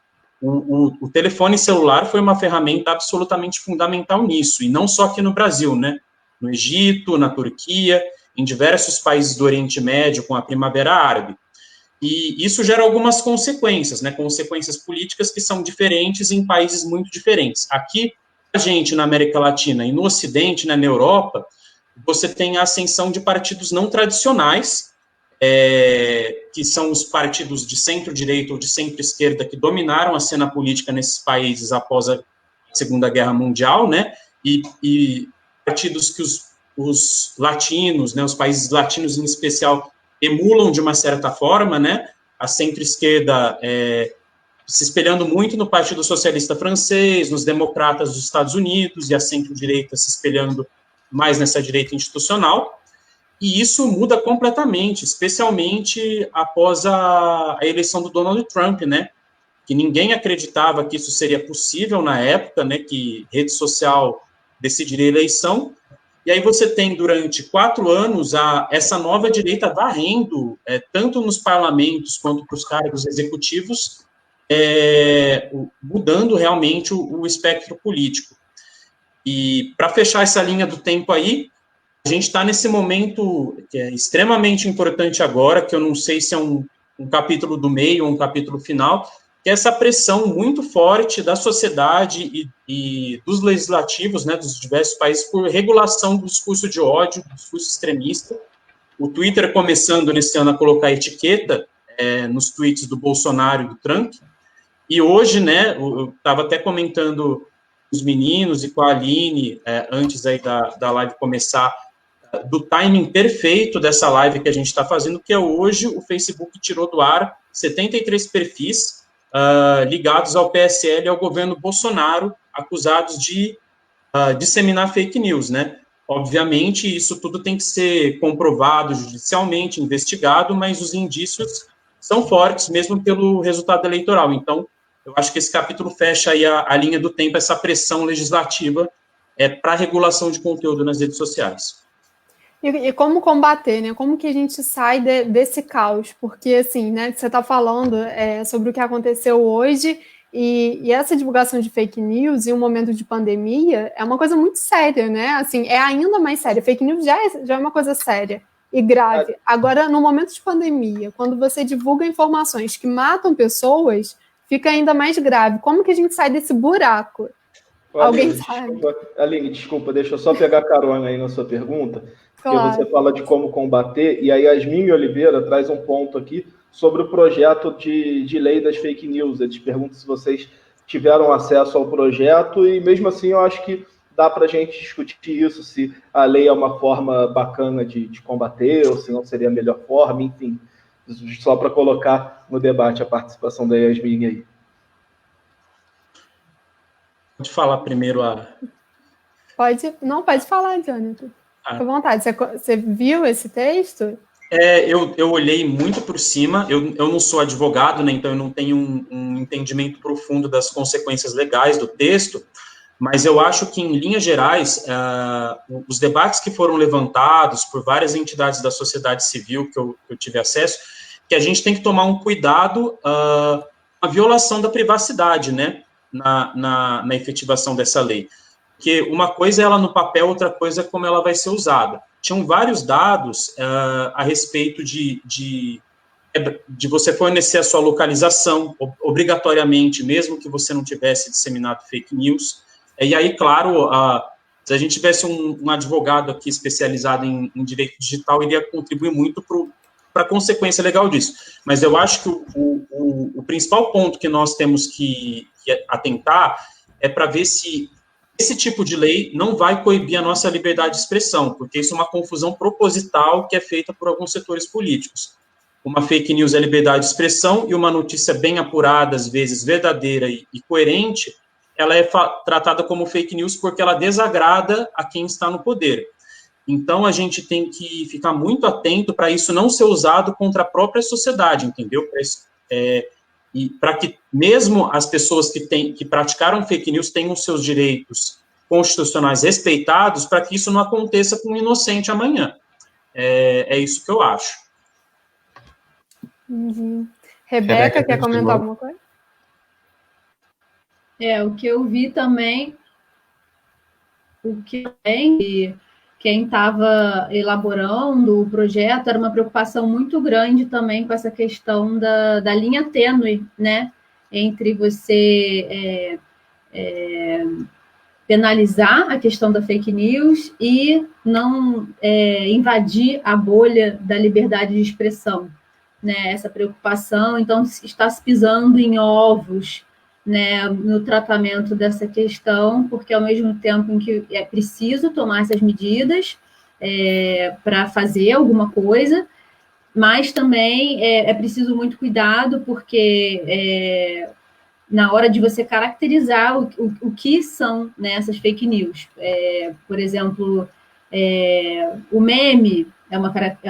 o telefone celular foi uma ferramenta absolutamente fundamental nisso, e não só aqui no Brasil, né? No Egito, na Turquia, em diversos países do Oriente Médio, com a Primavera Árabe. E isso gera algumas consequências, né? Consequências políticas que são diferentes em países muito diferentes. Aqui, a gente, na América Latina e no Ocidente, né, na Europa, você tem a ascensão de partidos não tradicionais, que são os partidos de centro-direita ou de centro-esquerda que dominaram a cena política nesses países após a Segunda Guerra Mundial, né? E partidos que os latinos, né, os países latinos em especial, emulam de uma certa forma, né? A centro-esquerda se espelhando muito no Partido Socialista francês, nos democratas dos Estados Unidos, e a centro-direita se espelhando mais nessa direita institucional, e isso muda completamente, especialmente após a eleição do Donald Trump, né? Que ninguém acreditava que isso seria possível na época, né? Que rede social decidiria a eleição. E aí você tem, durante 4 anos, essa nova direita varrendo, tanto nos parlamentos quanto para os cargos executivos, mudando realmente o espectro político. E para fechar essa linha do tempo aí, a gente está nesse momento que é extremamente importante agora, que eu não sei se é um capítulo do meio ou um capítulo final, que é essa pressão muito forte da sociedade e dos legislativos, né, dos diversos países, por regulação do discurso de ódio, do discurso extremista. O Twitter começando nesse ano a colocar etiqueta nos tweets do Bolsonaro e do Trump. E hoje, né, eu estava até comentando com os meninos e com a Aline, antes aí da live começar, do timing perfeito dessa live que a gente está fazendo, que é hoje o Facebook tirou do ar 73 perfis ligados ao PSL e ao governo Bolsonaro, acusados de disseminar fake news, né? Obviamente, isso tudo tem que ser comprovado judicialmente, investigado, mas os indícios são fortes, mesmo pelo resultado eleitoral. Então, eu acho que esse capítulo fecha aí a linha do tempo, essa pressão legislativa para a regulação de conteúdo nas redes sociais. E como combater, né? Como que a gente sai desse caos? Porque, assim, né, você está falando sobre o que aconteceu hoje, e essa divulgação de fake news em um momento de pandemia é uma coisa muito séria, né? Assim, é ainda mais séria. Fake news já é uma coisa séria e grave. Agora, no momento de pandemia, quando você divulga informações que matam pessoas, fica ainda mais grave. Como que a gente sai desse buraco? Alguém sabe? Aline, desculpa, deixa eu só pegar carona aí na sua pergunta. Claro. Porque você fala de como combater, e aí a Yasmin Oliveira traz um ponto aqui sobre o projeto de lei das fake news. Eu te pergunto se vocês tiveram acesso ao projeto, e mesmo assim eu acho que dá para a gente discutir isso, se a lei é uma forma bacana de combater, ou se não seria a melhor forma, enfim, só para colocar no debate a participação da Yasmin aí. Pode falar primeiro Pode falar, Jonathan. Fica à vontade. Você viu esse texto? Eu olhei muito por cima. Eu não sou advogado, né, então eu não tenho um entendimento profundo das consequências legais do texto, mas eu acho que, em linhas gerais, os debates que foram levantados por várias entidades da sociedade civil que eu tive acesso, que a gente tem que tomar um cuidado com a violação da privacidade, né, na efetivação dessa lei. Porque uma coisa é ela no papel, outra coisa é como ela vai ser usada. Tinham vários dados a respeito de você fornecer a sua localização, obrigatoriamente, mesmo que você não tivesse disseminado fake news. E aí, claro, se a gente tivesse um advogado aqui especializado em direito digital, ele ia contribuir muito para consequência legal disso. Mas eu acho que o principal ponto que nós temos que atentar é para ver se esse tipo de lei não vai coibir a nossa liberdade de expressão, porque isso é uma confusão proposital que é feita por alguns setores políticos. Uma fake news é liberdade de expressão e uma notícia bem apurada, às vezes verdadeira e coerente, ela é tratada como fake news porque ela desagrada a quem está no poder. Então, a gente tem que ficar muito atento para isso não ser usado contra a própria sociedade, entendeu? E para que mesmo as pessoas que praticaram fake news tenham seus direitos constitucionais respeitados, para que isso não aconteça com um inocente amanhã. É isso que eu acho. Uhum. Rebeca, quer comentar alguma coisa? O que eu vi também, quem estava elaborando o projeto era uma preocupação muito grande também com essa questão da linha tênue, né, entre você penalizar a questão da fake news e não invadir a bolha da liberdade de expressão, né, essa preocupação. Então, está se pisando em ovos, né, no tratamento dessa questão, porque ao mesmo tempo em que é preciso tomar essas medidas para fazer alguma coisa, mas também é preciso muito cuidado, porque na hora de você caracterizar o que são, né, essas fake news. Por exemplo, o meme é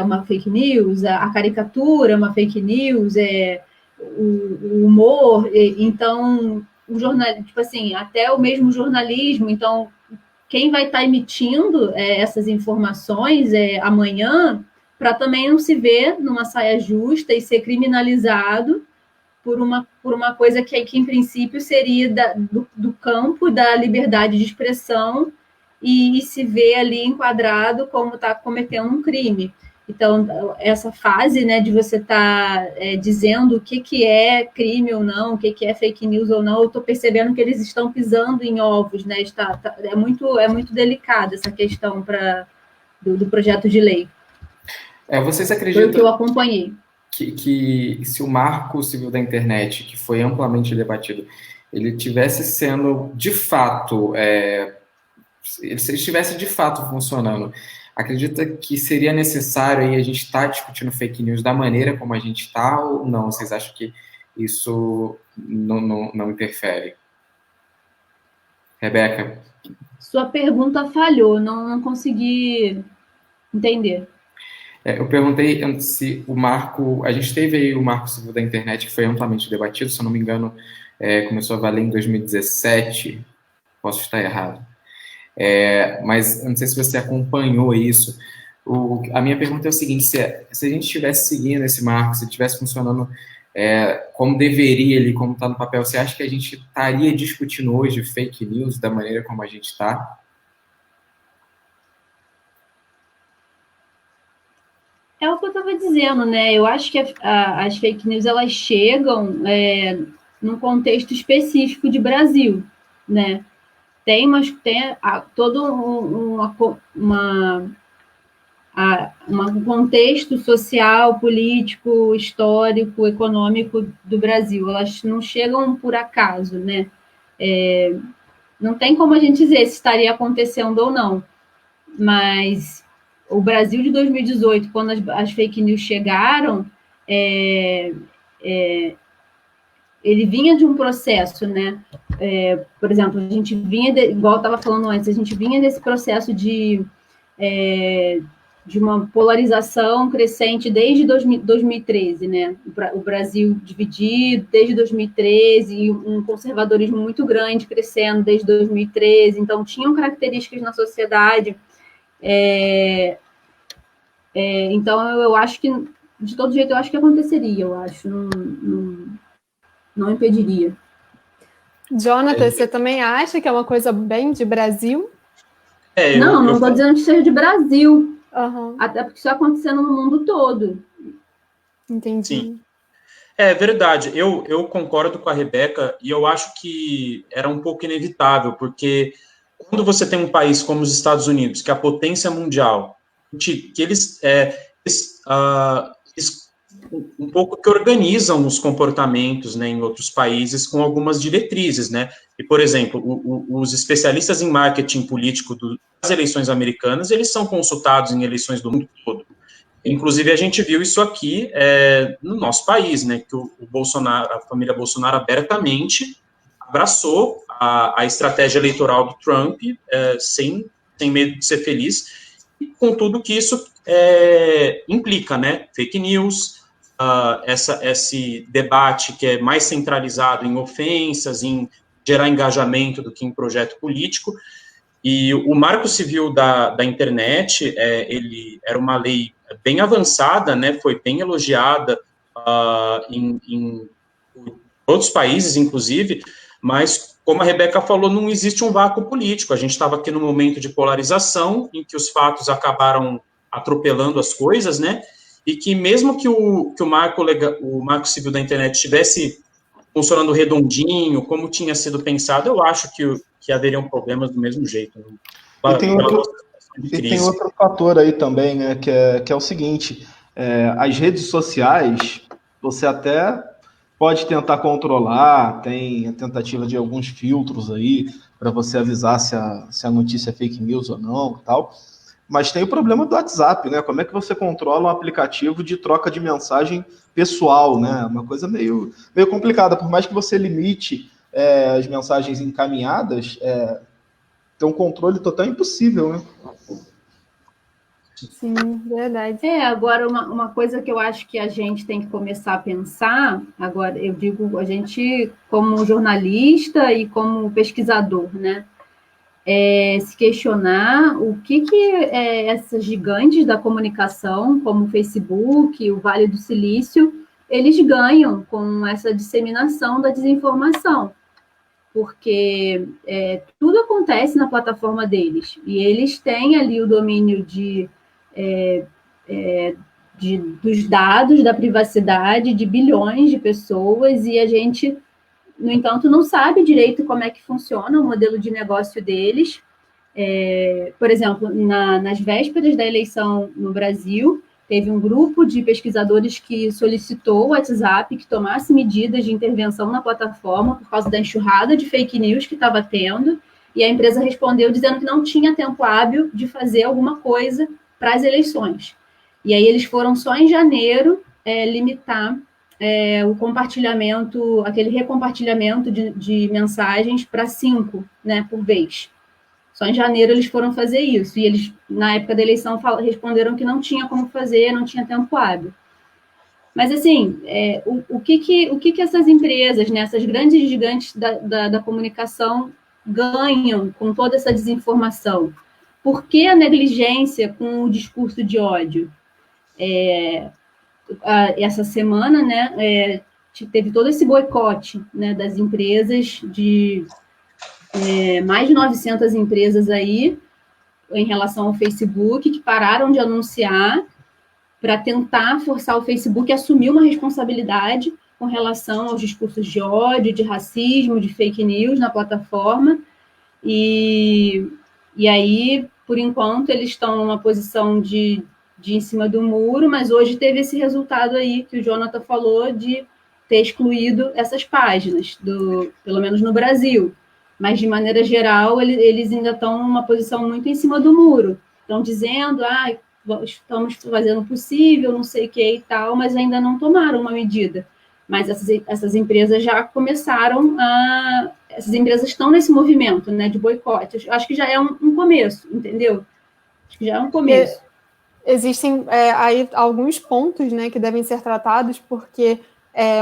uma fake news, a caricatura é uma fake news, o humor, então o jornalismo, tipo assim, até o mesmo jornalismo. Então, quem vai estar emitindo essas informações amanhã, para também não se ver numa saia justa e ser criminalizado por uma coisa que em princípio seria do campo da liberdade de expressão e se vê ali enquadrado como está cometendo um crime. Então, essa fase, né, de você estar dizendo o que é crime ou não, o que é fake news ou não, eu estou percebendo que eles estão pisando em ovos, né? É muito delicada essa questão do projeto de lei. Vocês acreditam... Foi o que eu acompanhei. Que se o marco civil da internet, que foi amplamente debatido, ele tivesse sendo de fato, se ele estivesse de fato funcionando, acredita que seria necessário aí a gente estar discutindo fake news da maneira como a gente está, ou não? Vocês acham que isso não interfere? Rebeca? Sua pergunta falhou, não consegui entender. Eu perguntei se o marco... A gente teve aí o marco civil da internet, que foi amplamente debatido, se eu não me engano, começou a valer em 2017, posso estar errado. Mas eu não sei se você acompanhou isso. A minha pergunta é o seguinte: se a gente estivesse seguindo esse marco, se estivesse funcionando como deveria ali, como está no papel, você acha que a gente estaria discutindo hoje fake news da maneira como a gente está? É o que eu estava dizendo, né? Eu acho que as fake news, elas chegam num contexto específico de Brasil, né? Tem todo um contexto social, político, histórico, econômico do Brasil. Elas não chegam por acaso, né? Não tem como a gente dizer se estaria acontecendo ou não, mas o Brasil de 2018, quando as fake news chegaram, ele vinha de um processo, né? Por exemplo, a gente vinha, igual eu estava falando antes, a gente vinha desse processo de uma polarização crescente desde 2013, né? O Brasil dividido desde 2013, e um conservadorismo muito grande crescendo desde 2013. Então, tinham características na sociedade. Então, eu acho que, de todo jeito, eu acho que aconteceria, eu acho, não impediria. Jonathan, você também acha que é uma coisa bem de Brasil? Não estou dizendo que seja de Brasil, até porque isso está acontecendo no mundo todo. Entendi. Sim. É verdade, eu concordo com a Rebeca, e eu acho que era um pouco inevitável, porque quando você tem um país como os Estados Unidos, que é a potência mundial, que eles um pouco que organizam os comportamentos, né, em outros países com algumas diretrizes, né? E, por exemplo, os especialistas em marketing político das eleições americanas, eles são consultados em eleições do mundo todo. Inclusive, a gente viu isso aqui no nosso país, né, que o Bolsonaro, a família Bolsonaro abertamente abraçou a estratégia eleitoral do Trump, sem medo de ser feliz, e com tudo que isso implica, né, fake news, esse debate que é mais centralizado em ofensas, em gerar engajamento do que em projeto político. E o Marco Civil da internet, ele era uma lei bem avançada, né, foi bem elogiada em outros países, inclusive, mas, como a Rebeca falou, não existe um vácuo político. A gente estava aqui num momento de polarização, em que os fatos acabaram atropelando as coisas, né, e que mesmo que o Marco Civil da internet estivesse funcionando redondinho, como tinha sido pensado, eu acho que haveriam problemas do mesmo jeito. Né? E tem outro fator aí também, né, que é o seguinte, as redes sociais, você até pode tentar controlar, tem a tentativa de alguns filtros aí, para você avisar se a notícia é fake news ou não, tal. Mas tem o problema do WhatsApp, né? Como é que você controla um aplicativo de troca de mensagem pessoal, né? Uma coisa meio complicada. Por mais que você limite as mensagens encaminhadas, tem um controle total impossível, né? Sim, verdade. Agora uma coisa que eu acho que a gente tem que começar a pensar, agora eu digo a gente como jornalista e como pesquisador, né? Se questionar o que essas gigantes da comunicação, como o Facebook, o Vale do Silício, eles ganham com essa disseminação da desinformação, porque tudo acontece na plataforma deles, e eles têm ali o domínio dos dados, da privacidade de bilhões de pessoas, e a gente, no entanto, não sabe direito como é que funciona o modelo de negócio deles. Por exemplo, nas vésperas da eleição no Brasil, teve um grupo de pesquisadores que solicitou ao WhatsApp que tomasse medidas de intervenção na plataforma por causa da enxurrada de fake news que estava tendo, e a empresa respondeu dizendo que não tinha tempo hábil de fazer alguma coisa para as eleições. E aí eles foram só em janeiro limitar o compartilhamento, aquele recompartilhamento de mensagens para 5, né, por vez. Só em janeiro eles foram fazer isso, e eles, na época da eleição, responderam que não tinha como fazer, não tinha tempo hábil. Mas, assim, o que essas empresas, né, essas grandes gigantes da comunicação ganham com toda essa desinformação? Por que a negligência com o discurso de ódio? Essa semana, né, teve todo esse boicote, né, das empresas, de mais de 900 empresas aí, em relação ao Facebook, que pararam de anunciar para tentar forçar o Facebook a assumir uma responsabilidade com relação aos discursos de ódio, de racismo, de fake news na plataforma. E aí, por enquanto, eles estão numa posição de em cima do muro, mas hoje teve esse resultado aí que o Jonathan falou de ter excluído essas páginas, pelo menos no Brasil. Mas, de maneira geral, eles ainda estão numa posição muito em cima do muro. Estão dizendo, estamos fazendo o possível, não sei o que e tal, mas ainda não tomaram uma medida. Mas essas empresas já começaram essas empresas estão nesse movimento, né, de boicote. Acho que já é um começo, entendeu? Acho que já é um começo. Existem aí alguns pontos, né, que devem ser tratados, porque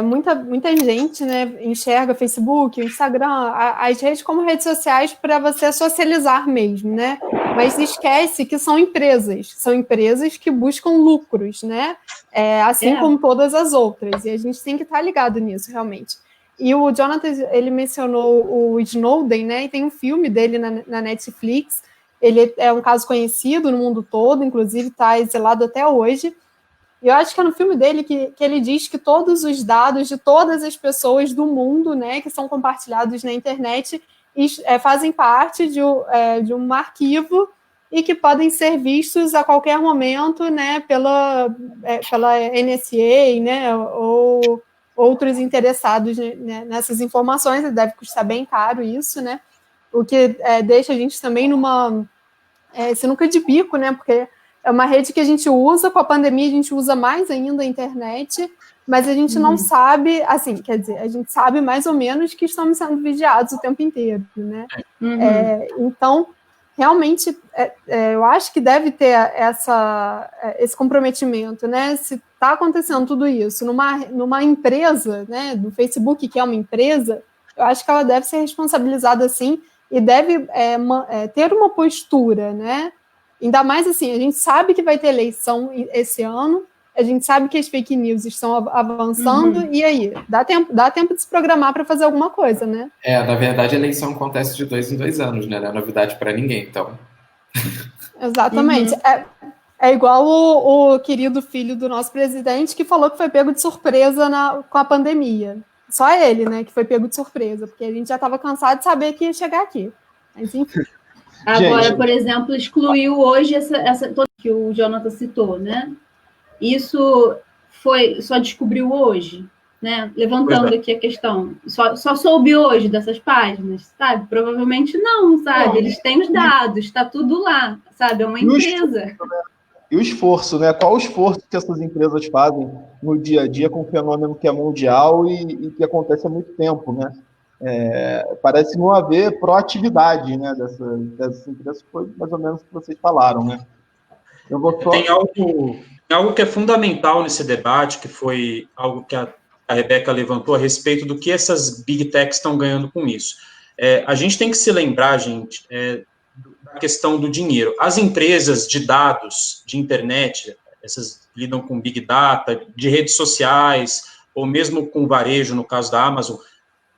muita gente, né, enxerga Facebook, Instagram, as redes como redes sociais para você socializar mesmo, né? Mas esquece que são empresas que buscam lucros, né? Assim como todas as outras, e a gente tem que estar ligado nisso, realmente. E o Jonathan, ele mencionou o Snowden, né? E tem um filme dele na Netflix. Ele é um caso conhecido no mundo todo, inclusive está exilado até hoje. E eu acho que é no filme dele que ele diz que todos os dados de todas as pessoas do mundo, né, que são compartilhados na internet, fazem parte de um arquivo e que podem ser vistos a qualquer momento, né, pela NSA, né, ou outros interessados, né, nessas informações. Deve custar bem caro isso, né, o que deixa a gente também numa sinuca de bico, né, porque é uma rede que a gente usa, com a pandemia a gente usa mais ainda a internet, mas a gente não sabe, assim, quer dizer, a gente sabe mais ou menos que estamos sendo vigiados o tempo inteiro, né? Então, realmente, eu acho que deve ter esse comprometimento, né? Se está acontecendo tudo isso numa empresa, né, do Facebook, que é uma empresa, eu acho que ela deve ser responsabilizada, sim, e deve ter uma postura, né? Ainda mais assim, a gente sabe que vai ter eleição esse ano, a gente sabe que as fake news estão avançando, e aí? Dá tempo de se programar para fazer alguma coisa, né? Na verdade, a eleição acontece de 2 em 2 anos, né? Não é novidade para ninguém, então. Exatamente. É igual o querido filho do nosso presidente, que falou que foi pego de surpresa com a pandemia. Só ele, né, que foi pego de surpresa, porque a gente já estava cansado de saber que ia chegar aqui. Mas, enfim. Agora, por exemplo, excluiu hoje essa que o Jonathan citou, né? Isso só descobriu hoje, né? Levantando aqui a questão. Só soube hoje dessas páginas, sabe? Provavelmente não, sabe? Eles têm os dados, está tudo lá, sabe? É uma empresa. E o esforço, né? Qual o esforço que essas empresas fazem no dia a dia com um fenômeno que é mundial e que acontece há muito tempo, né? Parece não haver proatividade, né, dessas empresas, foi mais ou menos o que vocês falaram, né? Tem algo que é fundamental nesse debate, que foi algo que a Rebeca levantou a respeito do que essas big techs estão ganhando com isso. A gente tem que se lembrar, gente, da questão do dinheiro. As empresas de dados, de internet, essas lidam com big data, de redes sociais, ou mesmo com varejo, no caso da Amazon.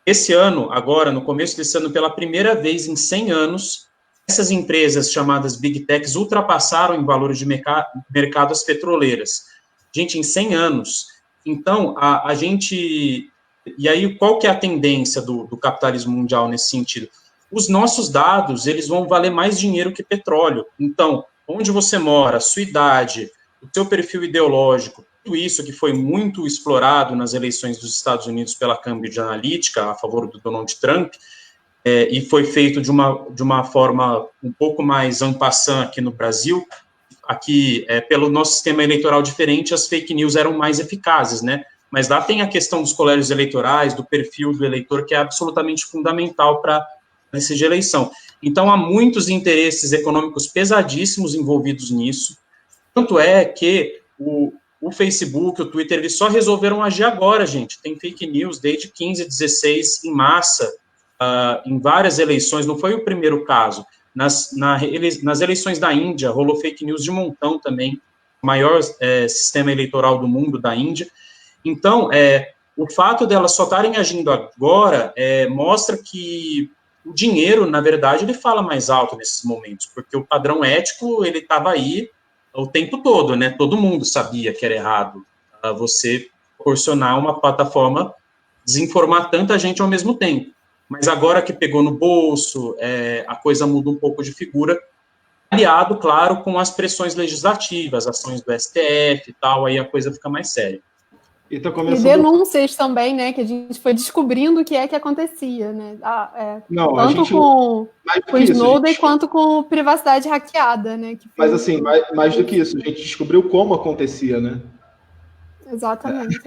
Esse ano, agora, no começo desse ano, pela primeira vez em 100 anos, essas empresas chamadas Big Techs ultrapassaram em valores de mercado as petroleiras. Gente, em 100 anos. Então, a gente... E aí, qual que é a tendência do capitalismo mundial nesse sentido? Os nossos dados, eles vão valer mais dinheiro que petróleo. Então, onde você mora, sua idade, o seu perfil ideológico, tudo isso que foi muito explorado nas eleições dos Estados Unidos pela Cambridge Analytica, a favor do Donald Trump, e foi feito de uma forma um pouco mais en passant aqui no Brasil. Aqui, pelo nosso sistema eleitoral diferente, as fake news eram mais eficazes, né? Mas lá tem a questão dos colégios eleitorais, do perfil do eleitor, que é absolutamente fundamental para decidir eleição. Então, há muitos interesses econômicos pesadíssimos envolvidos nisso. Tanto é que o Facebook, o Twitter, eles só resolveram agir agora, gente. Tem fake news desde 15, 16, em massa, em várias eleições. Não foi o primeiro caso. Nas eleições da Índia, rolou fake news de montão também, o maior sistema eleitoral do mundo, da Índia. Então, o fato delas só estarem agindo agora mostra que o dinheiro, na verdade, ele fala mais alto nesses momentos, porque o padrão ético, ele estava aí o tempo todo, né? Todo mundo sabia que era errado você proporcionar uma plataforma, desinformar tanta gente ao mesmo tempo. Mas agora que pegou no bolso, a coisa muda um pouco de figura, aliado, claro, com as pressões legislativas, ações do STF e tal, aí a coisa fica mais séria. E denúncias também, né, que a gente foi descobrindo o que acontecia, né? Tanto com o Snowden quanto com privacidade hackeada, né? Mas assim, mais do que isso, a gente descobriu como acontecia, né? Exatamente.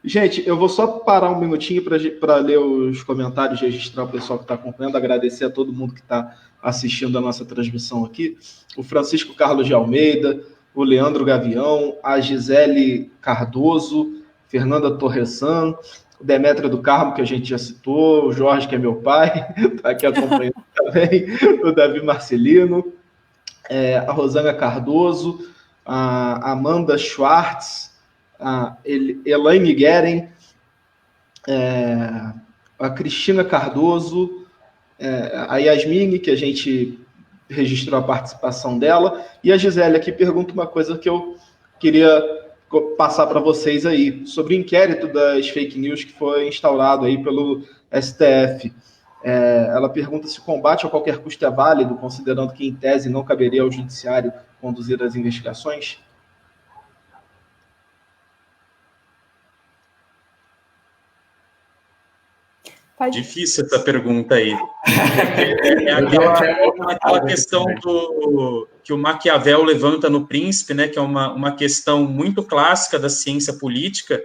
Gente, eu vou só parar um minutinho para ler os comentários, registrar o pessoal que está acompanhando, agradecer a todo mundo que está assistindo a nossa transmissão aqui. O Francisco Carlos de Almeida, o Leandro Gavião, a Gisele Cardoso, Fernanda Torressan, o Demétrio do Carmo, que a gente já citou, o Jorge, que é meu pai, está aqui acompanhando também, o Davi Marcelino, a Rosana Cardoso, a Amanda Schwartz, a Elaine Gueren, a Cristina Cardoso, a Yasmine, que a gente registrou a participação dela, e a Gisele aqui pergunta uma coisa que eu queria passar para vocês aí, sobre o inquérito das fake news que foi instaurado aí pelo STF. Ela pergunta se o combate a qualquer custo é válido, considerando que, em tese, não caberia ao judiciário conduzir as investigações. Difícil essa pergunta aí. É aquela questão que o Maquiavel levanta no Príncipe, né, que é uma questão muito clássica da ciência política,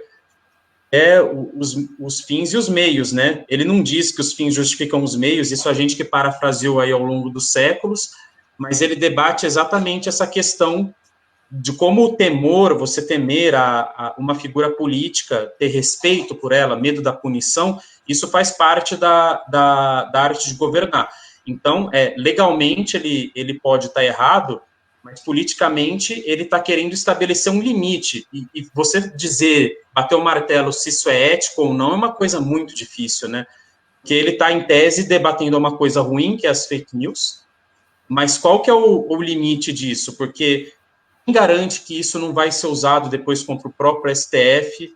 os fins e os meios, né? Ele não diz que os fins justificam os meios, isso a gente que parafraseou aí ao longo dos séculos, mas ele debate exatamente essa questão de como o temor, você temer uma figura política, ter respeito por ela, medo da punição, isso faz parte da arte de governar. Então, legalmente ele pode estar errado, mas politicamente ele está querendo estabelecer um limite. E você bater o martelo se isso é ético ou não, é uma coisa muito difícil, né? Porque ele está, em tese, debatendo uma coisa ruim, que é as fake news, mas qual que é o limite disso? Porque quem garante que isso não vai ser usado depois contra o próprio STF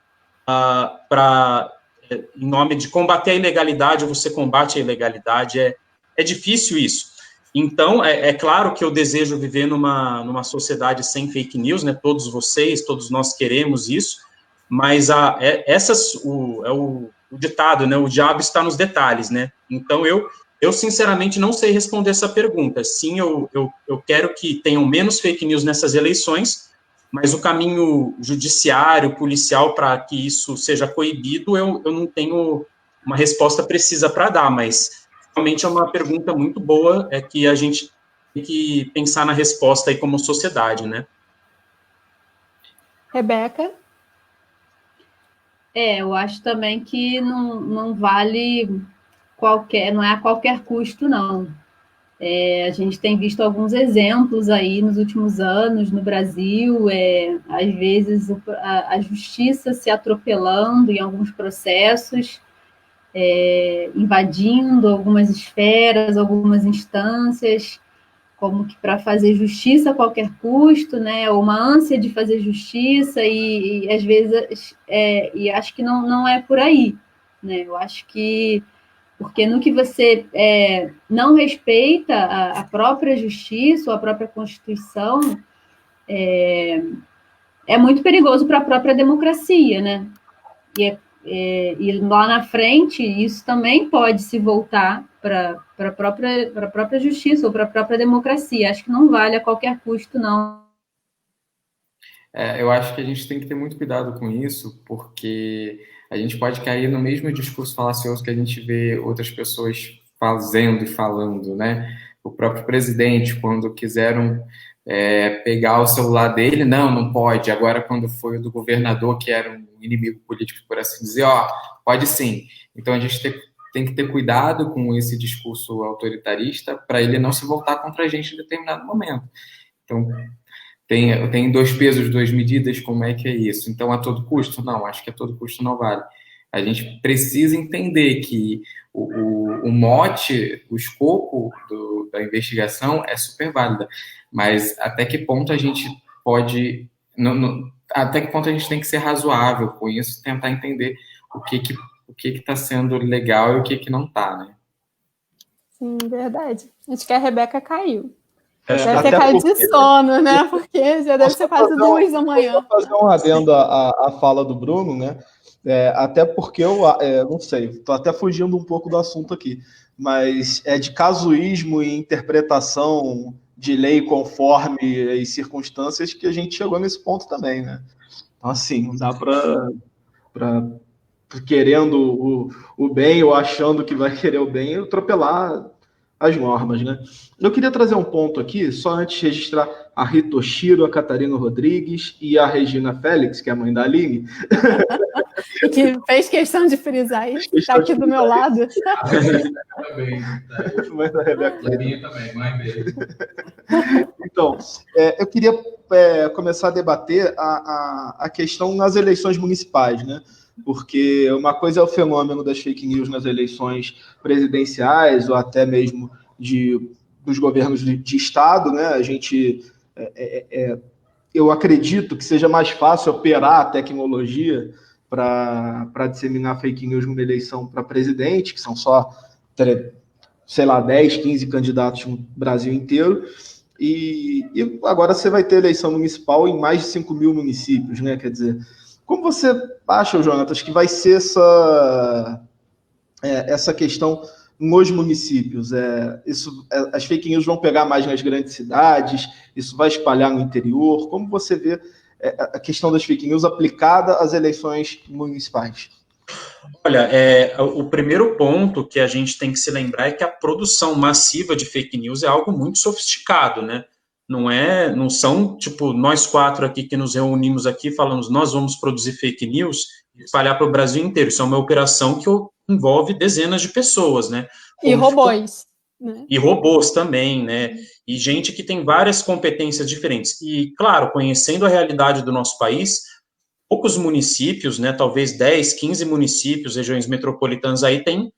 em nome de combater a ilegalidade, ou você combate a ilegalidade? É difícil isso. Então, é claro que eu desejo viver numa sociedade sem fake news, né? Todos nós queremos isso, mas o ditado, né? O diabo está nos detalhes, né? Então, eu sinceramente não sei responder essa pergunta. Sim, eu quero que tenham menos fake news nessas eleições, mas o caminho judiciário, policial, para que isso seja coibido, eu não tenho uma resposta precisa para dar, mas realmente é uma pergunta muito boa, que a gente tem que pensar na resposta aí como sociedade, né? Rebeca? Eu acho também que não vale não é a qualquer custo, não. A gente tem visto alguns exemplos aí nos últimos anos no Brasil, às vezes a justiça se atropelando em alguns processos, invadindo algumas esferas, algumas instâncias, como que para fazer justiça a qualquer custo, né? Ou uma ânsia de fazer justiça, e às vezes e acho que não é por aí, né? Eu acho que porque no que você não respeita a própria justiça ou a própria Constituição, é muito perigoso para a própria democracia, né? E lá na frente, isso também pode se voltar para a própria justiça ou para a própria democracia. Acho que não vale a qualquer custo, não. Eu acho que a gente tem que ter muito cuidado com isso, porque a gente pode cair no mesmo discurso falacioso que a gente vê outras pessoas fazendo e falando, né? O próprio presidente, quando quiseram pegar o celular dele, não pode. Agora, quando foi o do governador, que era um inimigo político, por assim dizer, pode sim. Então, a gente tem que ter cuidado com esse discurso autoritarista para ele não se voltar contra a gente em determinado momento. Então, tem 2 pesos, 2 medidas, como é que é isso? Então, a todo custo? Não, acho que a todo custo não vale. A gente precisa entender que o mote, o escopo da investigação é super válido, mas até que ponto a gente pode... até que ponto a gente tem que ser razoável com isso, tentar entender o que está sendo legal e o que não está, né? Sim, verdade. Acho que a Rebeca caiu. Deve ter caído de sono, né? Porque já deve ser quase 2 da manhã. Vou fazer um adendo à fala do Bruno, né? Até porque eu não sei, estou até fugindo um pouco do assunto aqui, mas é de casuísmo e interpretação de lei conforme as circunstâncias que a gente chegou nesse ponto também, né? Então, assim, não dá para querendo o bem ou achando que vai querer o bem, atropelar as normas, né? Eu queria trazer um ponto aqui, só antes de registrar a Ritoshiro, a Catarina Rodrigues e a Regina Félix, que é a mãe da Aline. Que fez questão de frisar isso, está aqui do meu lado. Também. Mãe da Rebeca. Minha também, mãe dele. Então, eu queria começar a debater a questão nas eleições municipais, né? Porque uma coisa é o fenômeno das fake news nas eleições presidenciais ou até mesmo dos governos de estado, né? A gente, eu acredito que seja mais fácil operar a tecnologia para disseminar fake news numa eleição para presidente, que são só sei lá, 10, 15 candidatos no Brasil inteiro, e agora você vai ter eleição municipal em mais de 5 mil municípios, né? Quer dizer, como você acha, Jonatas, que vai ser essa questão nos municípios? As fake news vão pegar mais nas grandes cidades? Isso vai espalhar no interior? Como você vê a questão das fake news aplicada às eleições municipais? Olha, o primeiro ponto que a gente tem que se lembrar é que a produção massiva de fake news é algo muito sofisticado, né? Não são, tipo, nós quatro aqui que nos reunimos aqui e falamos, nós vamos produzir fake news e espalhar para o Brasil inteiro. Isso é uma operação que envolve dezenas de pessoas, né? E robôs. Né? E robôs também, né? E gente que tem várias competências diferentes. E, claro, conhecendo a realidade do nosso país, poucos municípios, né, talvez 10, 15 municípios, regiões metropolitanas aí, tem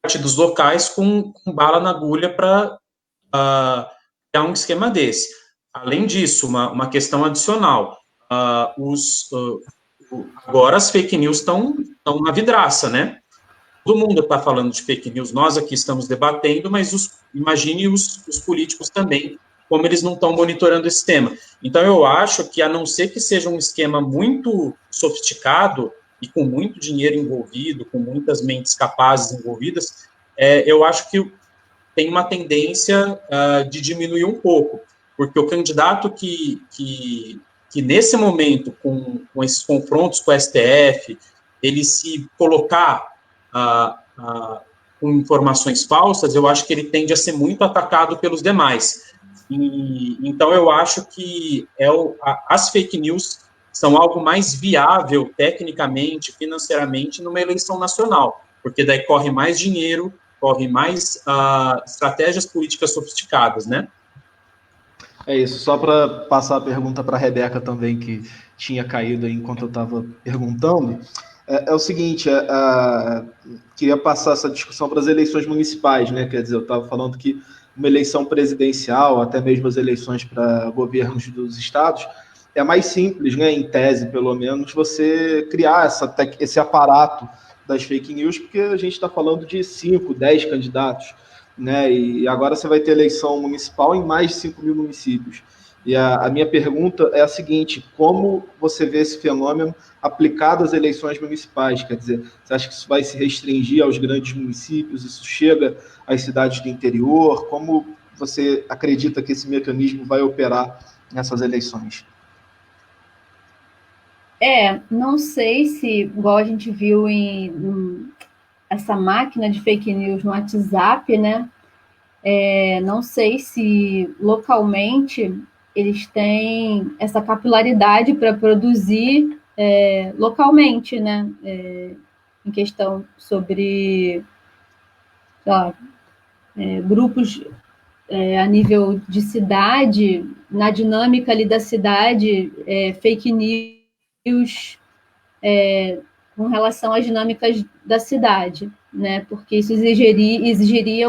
partidos locais com bala na agulha para criar um esquema desse. Além disso, uma questão adicional, agora as fake news estão na vidraça, né? Todo mundo está falando de fake news, nós aqui estamos debatendo, mas imagine os políticos também, como eles não estão monitorando esse tema. Então, eu acho que, a não ser que seja um esquema muito sofisticado e com muito dinheiro envolvido, com muitas mentes capazes envolvidas, eu acho que tem uma tendência de diminuir um pouco, porque o candidato que nesse momento, com esses confrontos com o STF, ele se colocar com informações falsas, eu acho que ele tende a ser muito atacado pelos demais. Então, eu acho que as fake news são algo mais viável, tecnicamente, financeiramente, numa eleição nacional, porque daí corre mais dinheiro, corre mais estratégias políticas sofisticadas, né? É isso, só para passar a pergunta para a Rebeca também, que tinha caído aí enquanto eu estava perguntando, é o seguinte, queria passar essa discussão para as eleições municipais, né? Quer dizer, eu estava falando que uma eleição presidencial, até mesmo as eleições para governos dos estados, é mais simples, né? Em tese, pelo menos, você criar esse aparato das fake news, porque a gente está falando de 5, 10 candidatos, né? E agora você vai ter eleição municipal em mais de 5 mil municípios. E a minha pergunta é a seguinte: como você vê esse fenômeno aplicado às eleições municipais? Quer dizer, você acha que isso vai se restringir aos grandes municípios? Isso chega às cidades do interior? Como você acredita que esse mecanismo vai operar nessas eleições? Não sei se, igual a gente viu essa máquina de fake news no WhatsApp, né? Não sei se localmente eles têm essa capilaridade para produzir localmente, né? Em questão sobre grupos a nível de cidade, na dinâmica ali da cidade, fake news com relação às dinâmicas da cidade, né? Porque isso exigiria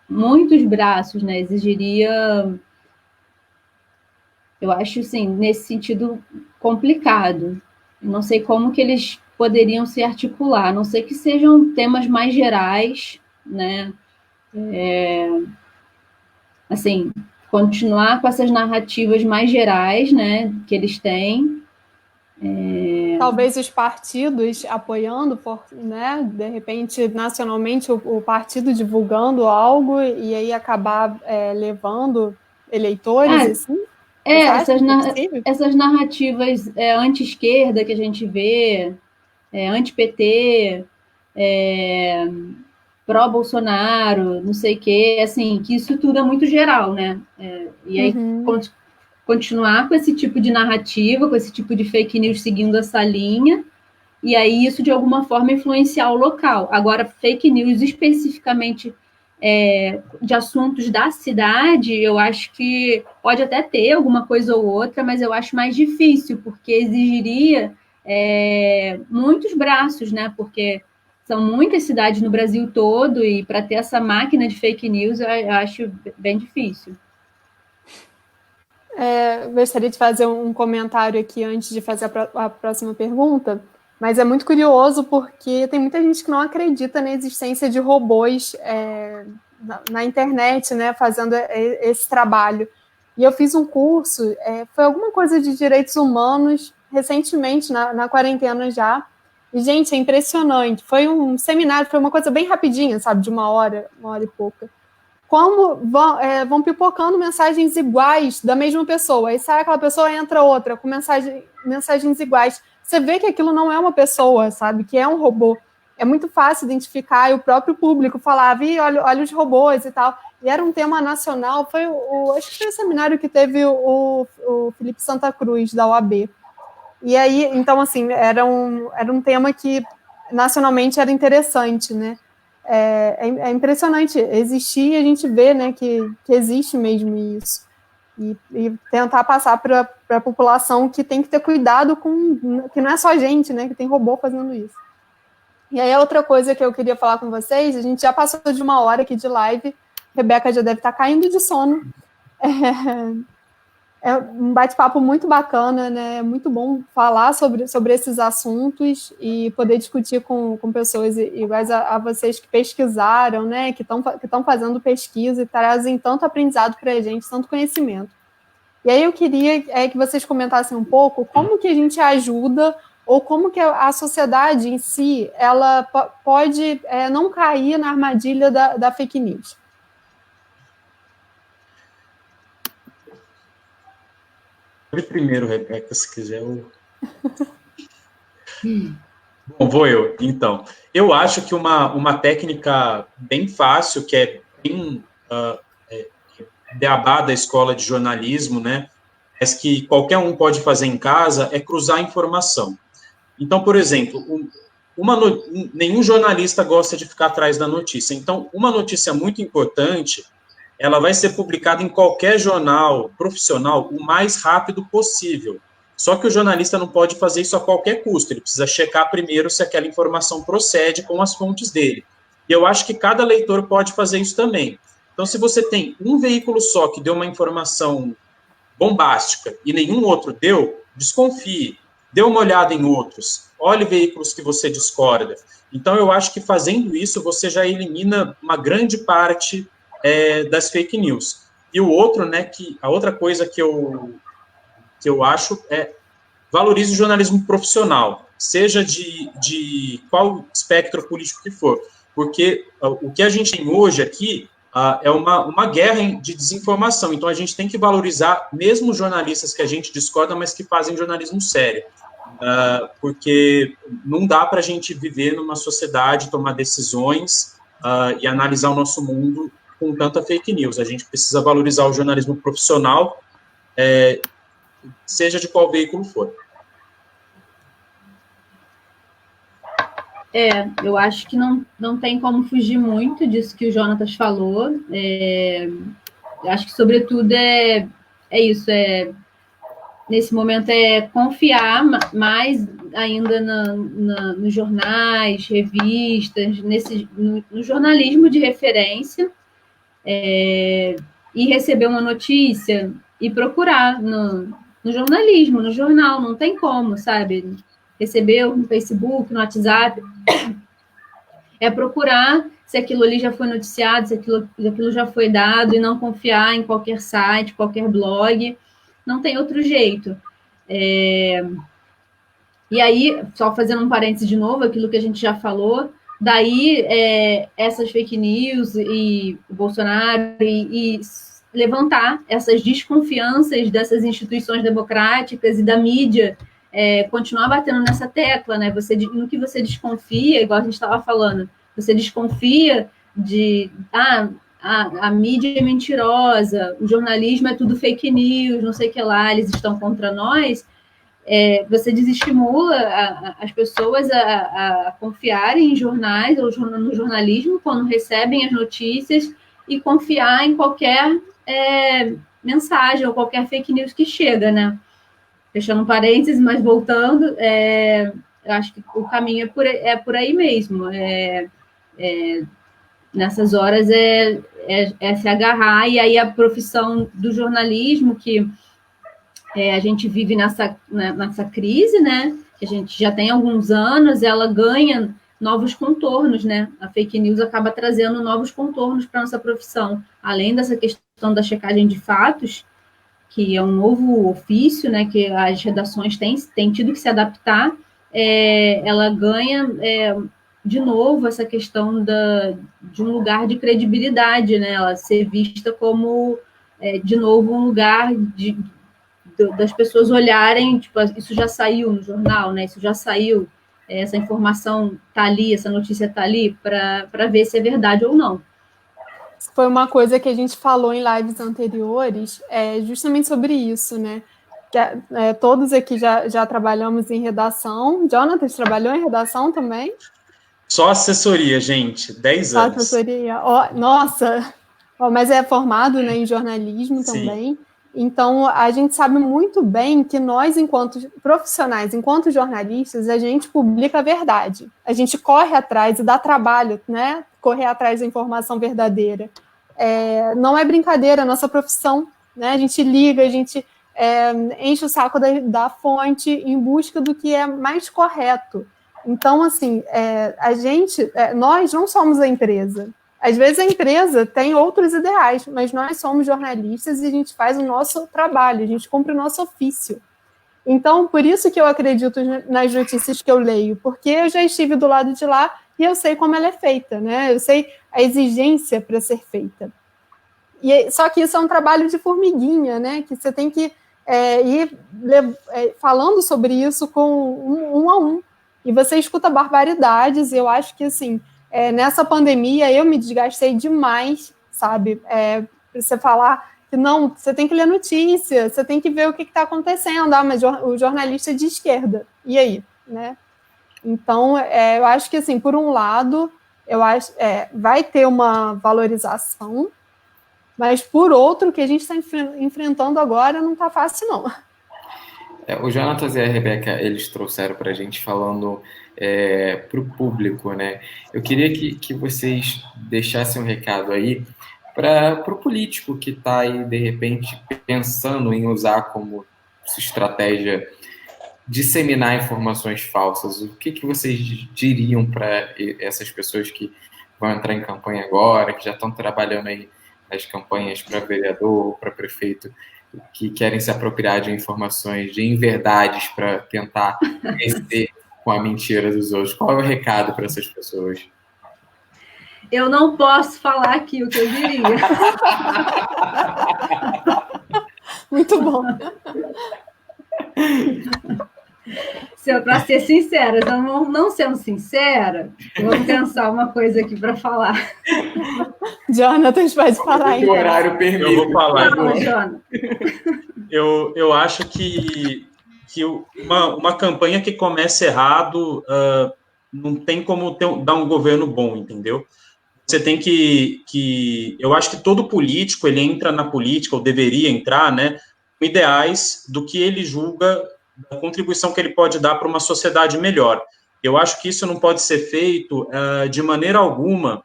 muitos braços, né? Exigiria, eu acho, assim, nesse sentido complicado. Não sei como que eles poderiam se articular, a não ser que sejam temas mais gerais, né? Assim, continuar com essas narrativas mais gerais, né? Que eles têm. Talvez os partidos apoiando, né? De repente, nacionalmente, o partido divulgando algo e aí acabar levando eleitores, assim? Essas narrativas anti-esquerda que a gente vê, anti-PT, pró-Bolsonaro, não sei o quê, assim, que isso tudo é muito geral, né? E aí, continuar com esse tipo de narrativa, com esse tipo de fake news seguindo essa linha, e aí isso, de alguma forma, influenciar o local. Agora, fake news especificamente de assuntos da cidade, eu acho que pode até ter alguma coisa ou outra, mas eu acho mais difícil, porque exigiria muitos braços, né? Porque são muitas cidades no Brasil todo, e para ter essa máquina de fake news, eu acho bem difícil. Gostaria de fazer um comentário aqui antes de fazer a próxima pergunta. Mas é muito curioso porque tem muita gente que não acredita na existência de robôs na internet, né, fazendo esse trabalho. E eu fiz um curso, foi alguma coisa de direitos humanos, recentemente, na quarentena já. E, gente, é impressionante. Foi um seminário, foi uma coisa bem rapidinha, sabe, de uma hora e pouca. Como vão pipocando mensagens iguais da mesma pessoa. Aí sai aquela pessoa, entra outra com mensagens iguais. Você vê que aquilo não é uma pessoa, sabe? Que é um robô. É muito fácil identificar, e o próprio público falava, olha os robôs e tal. E era um tema nacional, acho que foi o seminário que teve o Felipe Santa Cruz, da OAB. E aí, então, assim, era um tema que nacionalmente era interessante, né? É impressionante existir e a gente vê, né, que existe mesmo isso. E tentar passar para a população que tem que ter cuidado que não é só gente, né, que tem robô fazendo isso. E aí, a outra coisa que eu queria falar com vocês, a gente já passou de 1 hora aqui de live, Rebeca já deve estar caindo de sono. É um bate-papo muito bacana, né? É muito bom falar sobre esses assuntos e poder discutir com pessoas iguais a vocês que pesquisaram, né? Que estão fazendo pesquisa e trazem tanto aprendizado para a gente, tanto conhecimento. E aí eu queria que vocês comentassem um pouco como que a gente ajuda ou como que a sociedade em si ela pode não cair na armadilha da fake news. Primeiro, Rebeca, se quiser. Bom, vou eu. Então, eu acho que uma técnica bem fácil, que é bem beabá da escola de jornalismo, né, mas que qualquer um pode fazer em casa, é cruzar informação. Então, por exemplo, nenhum jornalista gosta de ficar atrás da notícia. Então, uma notícia muito importante, ela vai ser publicada em qualquer jornal profissional o mais rápido possível. Só que o jornalista não pode fazer isso a qualquer custo, ele precisa checar primeiro se aquela informação procede com as fontes dele. E eu acho que cada leitor pode fazer isso também. Então, se você tem um veículo só que deu uma informação bombástica e nenhum outro deu, desconfie, dê uma olhada em outros, olhe veículos que você discorda. Então, eu acho que fazendo isso, você já elimina uma grande parte das fake news. E o outro, né, a outra coisa que eu acho valorize o jornalismo profissional, seja de qual espectro político que for, porque o que a gente tem hoje aqui é uma guerra de desinformação, então a gente tem que valorizar mesmo os jornalistas que a gente discorda, mas que fazem jornalismo sério, porque não dá para a gente viver numa sociedade, tomar decisões e analisar o nosso mundo com tanta fake news. A gente precisa valorizar o jornalismo profissional, seja de qual veículo for. Eu acho que não tem como fugir muito disso que o Jonatas falou. Acho que, sobretudo, é isso, nesse momento confiar mais ainda nos jornais, revistas, no jornalismo de referência, e receber uma notícia e procurar no jornalismo, no jornal, não tem como, sabe? Recebeu no Facebook, no WhatsApp, procurar se aquilo ali já foi noticiado, se aquilo já foi dado, e não confiar em qualquer site, qualquer blog, não tem outro jeito. E aí, só fazendo um parênteses de novo, aquilo que a gente já falou, daí essas fake news e o Bolsonaro e levantar essas desconfianças dessas instituições democráticas e da mídia, continuar batendo nessa tecla, né? No que você desconfia, igual a gente estava falando, você desconfia de a mídia é mentirosa, o jornalismo é tudo fake news, não sei o que lá, eles estão contra nós. Você desestimula as pessoas a confiarem em jornais ou no jornalismo quando recebem as notícias e confiar em qualquer mensagem ou qualquer fake news que chega, né? Fechando um parênteses, mas voltando, eu acho que o caminho é por aí mesmo. Nessas horas se agarrar, e aí a profissão do jornalismo, que a gente vive nessa crise, né? que a gente já tem há alguns anos, ela ganha novos contornos, né? A fake news acaba trazendo novos contornos para a nossa profissão. Além dessa questão da checagem de fatos, que é um novo ofício, né, que as redações têm tido que se adaptar, ela ganha, de novo, essa questão de um lugar de credibilidade, né? Ela ser vista como, de novo, um lugar das pessoas olharem, tipo, isso já saiu no jornal, né? Isso já saiu, essa informação está ali, essa notícia está ali, para ver se é verdade ou não. Foi uma coisa que a gente falou em lives anteriores, justamente sobre isso, né? Que, todos aqui já trabalhamos em redação. Jonatas trabalhou em redação também? Só assessoria, gente, 10 anos. Assessoria. Nossa, mas é formado, né, em jornalismo também. Então, a gente sabe muito bem que nós, enquanto profissionais, enquanto jornalistas, a gente publica a verdade. A gente corre atrás e dá trabalho, né? Correr atrás da informação verdadeira. Não é brincadeira, a nossa profissão, né? A gente liga, a gente enche o saco da fonte em busca do que é mais correto. Então, assim, nós não somos a empresa. Às vezes a empresa tem outros ideais, mas nós somos jornalistas e a gente faz o nosso trabalho, a gente cumpre o nosso ofício. Então, por isso que eu acredito nas notícias que eu leio, porque eu já estive do lado de lá e eu sei como ela é feita, né? Eu sei a exigência para ser feita. Só que isso é um trabalho de formiguinha, né? Que você tem que ir falando sobre isso com um a um. E você escuta barbaridades, e eu acho que, assim, nessa pandemia eu me desgastei demais, sabe? Para você falar que não, você tem que ler notícia, você tem que ver o que está acontecendo, mas o jornalista é de esquerda, e aí, né? Então, eu acho que, assim, por um lado, eu acho vai ter uma valorização, mas por outro, o que a gente está enfrentando agora não está fácil, não. O Jonatas e a Rebeca, eles trouxeram para a gente falando para o público, né? Eu queria que vocês deixassem um recado aí para o político que está aí, de repente, pensando em usar como estratégia disseminar informações falsas. O que vocês diriam para essas pessoas que vão entrar em campanha agora, que já estão trabalhando aí nas campanhas para vereador, para prefeito, que querem se apropriar de informações, de inverdades para tentar vencer com a mentira dos outros? Qual é o recado para essas pessoas? Eu não posso falar aqui o que eu diria. Muito bom. Para ser sincera, então, não sendo sincera, eu vou pensar uma coisa aqui para falar. Jonatas, pode falar. O horário permite. Eu vou falar. Fala, Jonatas. Eu acho que uma campanha que começa errado não tem como dar um governo bom, entendeu? Você tem que... Eu acho que todo político, ele entra na política, ou deveria entrar, né, com ideais do que ele julga, da contribuição que ele pode dar para uma sociedade melhor. Eu acho que isso não pode ser feito de maneira alguma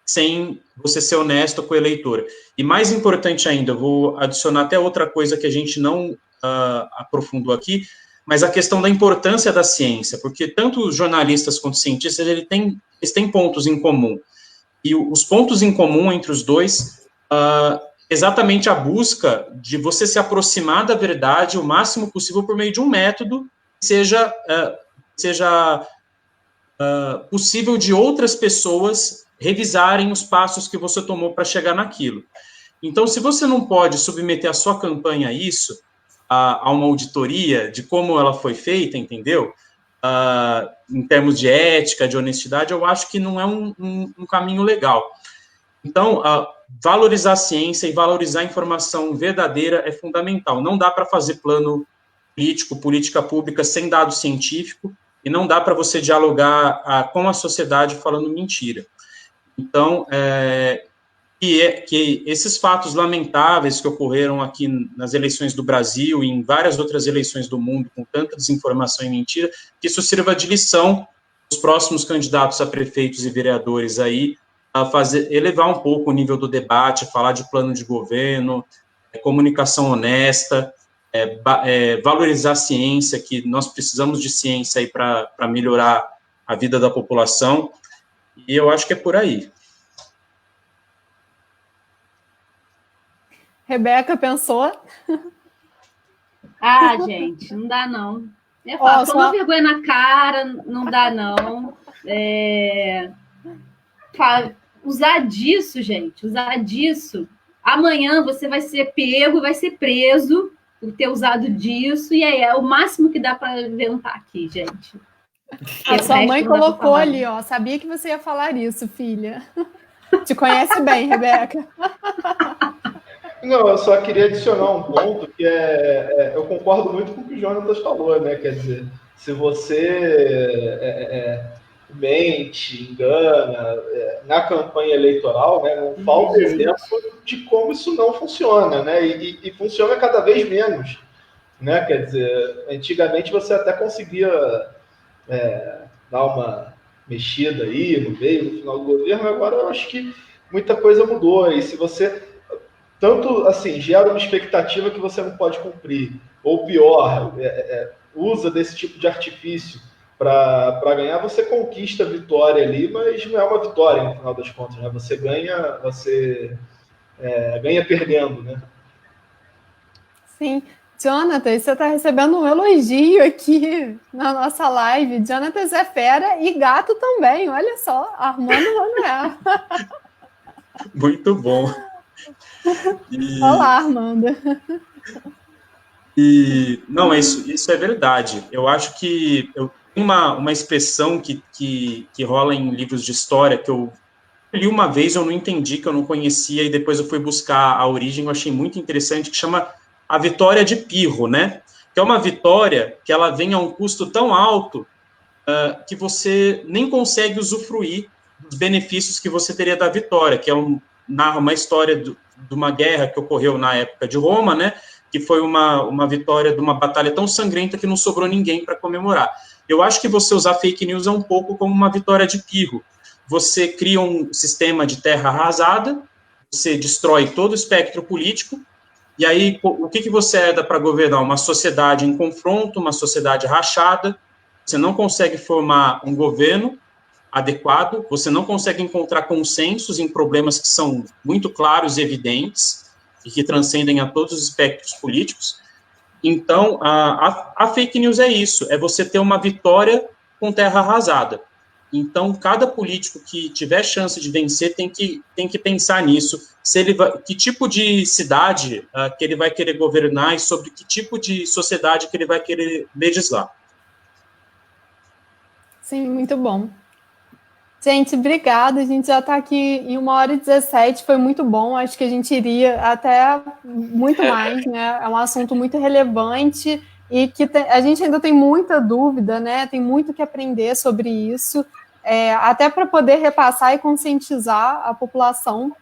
sem você ser honesto com o eleitor. E mais importante ainda, eu vou adicionar até outra coisa que a gente não aprofundou aqui, mas a questão da importância da ciência, porque tanto os jornalistas quanto os cientistas, eles têm pontos em comum. E os pontos em comum entre os dois exatamente a busca de você se aproximar da verdade o máximo possível por meio de um método que seja possível de outras pessoas revisarem os passos que você tomou para chegar naquilo. Então, se você não pode submeter a sua campanha a isso, a uma auditoria de como ela foi feita, entendeu? Em termos de ética, de honestidade, eu acho que não é um caminho legal. Então, valorizar a ciência e valorizar a informação verdadeira é fundamental. Não dá para fazer plano político, política pública sem dado científico, e não dá para você dialogar com a sociedade falando mentira. Então, que esses fatos lamentáveis que ocorreram aqui nas eleições do Brasil e em várias outras eleições do mundo, com tanta desinformação e mentira, que isso sirva de lição aos próximos candidatos a prefeitos e vereadores aí, a elevar um pouco o nível do debate, falar de plano de governo, comunicação honesta, valorizar a ciência, que nós precisamos de ciência aí para melhorar a vida da população, e eu acho que é por aí. Rebeca, pensou? Ah, gente, não dá não. Toma vergonha na cara, não dá não. Usar disso, gente, amanhã você vai ser pego, vai ser preso por ter usado disso, e aí é o máximo que dá para inventar aqui, gente. A sua mãe colocou ali, ó, sabia que você ia falar isso, filha. Te conhece bem, Rebeca. Não, eu só queria adicionar um ponto que eu concordo muito com o que o Jonatas falou, né? Quer dizer, se você mente, engana na campanha eleitoral, né? Não falta exemplo de como isso não funciona, né? E funciona cada vez menos, né? Quer dizer, antigamente você até conseguia dar uma mexida aí no meio, no final do governo, agora eu acho que muita coisa mudou. E se você tanto assim gera uma expectativa que você não pode cumprir, ou pior, usa desse tipo de artifício para ganhar, você conquista a vitória ali, mas não é uma vitória no final das contas, né? Você ganha perdendo, né? Jonathan, você está recebendo um elogio aqui na nossa live. Jonathan é fera e gato também, olha só, Armando Manuel. Muito bom. Olá, Armando. Não, isso é verdade. Eu acho que tem uma expressão que rola em livros de história que eu li uma vez, eu não entendi, que eu não conhecia, e depois eu fui buscar a origem, eu achei muito interessante, que chama a vitória de Pirro, né? Que é uma vitória que ela vem a um custo tão alto que você nem consegue usufruir dos benefícios que você teria da vitória, que narra uma história de uma guerra que ocorreu na época de Roma, né? Que foi uma vitória de uma batalha tão sangrenta que não sobrou ninguém para comemorar. Eu acho que você usar fake news é um pouco como uma vitória de Pirro. Você cria um sistema de terra arrasada, você destrói todo o espectro político, e aí o que você herda para governar? Uma sociedade em confronto, uma sociedade rachada, você não consegue formar um governo adequado, você não consegue encontrar consensos em problemas que são muito claros e evidentes, e que transcendem a todos os espectros políticos. Então, a fake news é isso, é você ter uma vitória com terra arrasada. Então, cada político que tiver chance de vencer tem que pensar nisso, que tipo de cidade que ele vai querer governar e sobre que tipo de sociedade que ele vai querer legislar. Sim, muito bom. Gente, obrigada. A gente já está aqui em 1h17, foi muito bom. Acho que a gente iria até muito mais, né? É um assunto muito relevante e que a gente ainda tem muita dúvida, né? Tem muito que aprender sobre isso, até para poder repassar e conscientizar a população.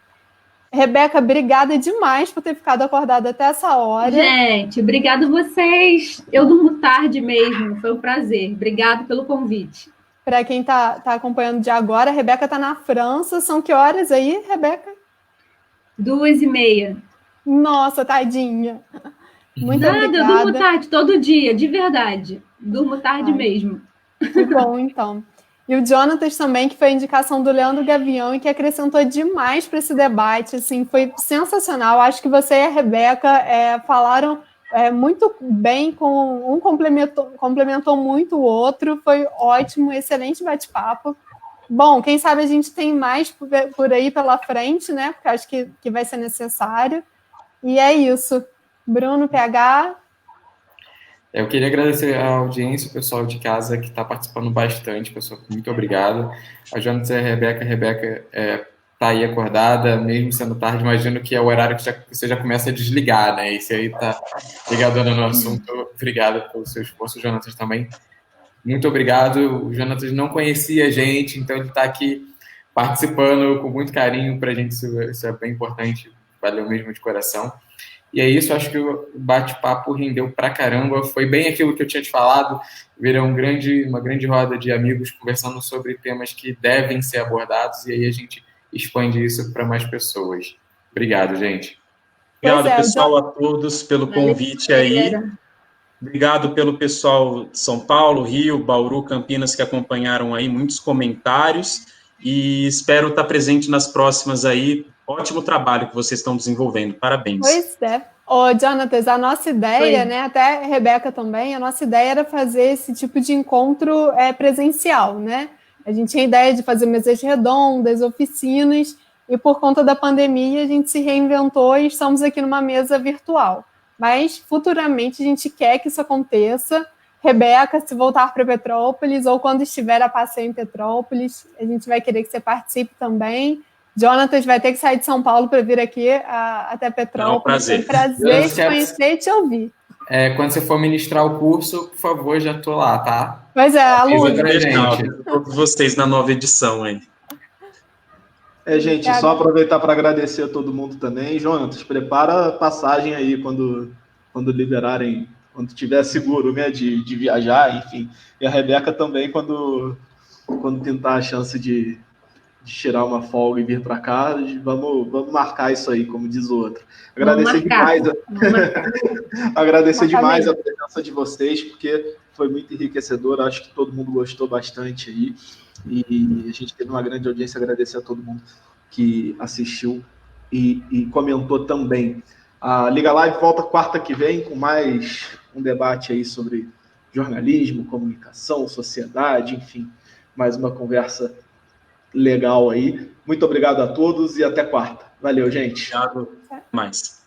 Rebeca, obrigada demais por ter ficado acordada até essa hora. Gente, obrigado vocês. Eu durmo tarde mesmo, foi um prazer. Obrigado pelo convite. Para quem está acompanhando de agora, a Rebeca está na França. São que horas aí, Rebeca? 2h30. Nossa, tadinha. Muito obrigada. Eu durmo tarde todo dia, de verdade. Durmo tarde mesmo. Que bom, então. E o Jonatas também, que foi a indicação do Leandro Gavião e que acrescentou demais para esse debate. Assim, foi sensacional. Acho que você e a Rebeca falaram muito bem, um complementou muito o outro. Foi ótimo, excelente bate-papo. Bom, quem sabe a gente tem mais por aí pela frente, né? Porque acho que vai ser necessário. E é isso. Bruno, PH... Eu queria agradecer a audiência, o pessoal de casa que está participando bastante, pessoal, muito obrigado. A Jonatas e a Rebeca está aí acordada, mesmo sendo tarde, imagino que é o horário que você já começa a desligar, né? E você aí está ligadona no assunto. Obrigado pelo seu esforço, Jonatas também. Muito obrigado. O Jonatas não conhecia a gente, então ele está aqui participando com muito carinho para a gente, isso é bem importante, valeu mesmo de coração. E é isso, acho que o bate-papo rendeu pra caramba, foi bem aquilo que eu tinha te falado, virou uma grande roda de amigos conversando sobre temas que devem ser abordados, e aí a gente expande isso para mais pessoas. Obrigado, gente. Obrigado, pessoal, a todos pelo convite aí. Obrigado pelo pessoal de São Paulo, Rio, Bauru, Campinas, que acompanharam aí, muitos comentários, e espero estar presente nas próximas aí. Ótimo trabalho que vocês estão desenvolvendo, parabéns. Pois é. Ô, Jonatas, a nossa ideia, né, até a Rebeca também, a nossa ideia era fazer esse tipo de encontro presencial, né? A gente tinha a ideia de fazer mesas redondas, oficinas, e por conta da pandemia a gente se reinventou e estamos aqui numa mesa virtual. Mas futuramente a gente quer que isso aconteça. Rebeca, se voltar para Petrópolis ou quando estiver a passeio em Petrópolis, a gente vai querer que você participe também. Jonatas vai ter que sair de São Paulo para vir aqui até Petrópolis. É um prazer. É um prazer te conhecer e te ouvir. Quando você for ministrar o curso, por favor, já estou lá, tá? Pois é, aluno. Todos vocês na nova edição aí. Gente, só aproveitar para agradecer a todo mundo também. Jonatas, prepara a passagem aí quando liberarem, quando tiver seguro, né, de viajar, enfim. E a Rebeca também, quando tentar a chance de tirar uma folga e vir para cá, vamos marcar isso aí, como diz o outro. Agradecer demais, demais a presença de vocês, porque foi muito enriquecedor, acho que todo mundo gostou bastante aí, e a gente teve uma grande audiência. Agradecer a todo mundo que assistiu e comentou também. A Liga Live volta quarta que vem com mais um debate aí sobre jornalismo, comunicação, sociedade, enfim, mais uma conversa legal aí. Muito obrigado a todos e até quarta. Valeu, gente. Obrigado. Mais.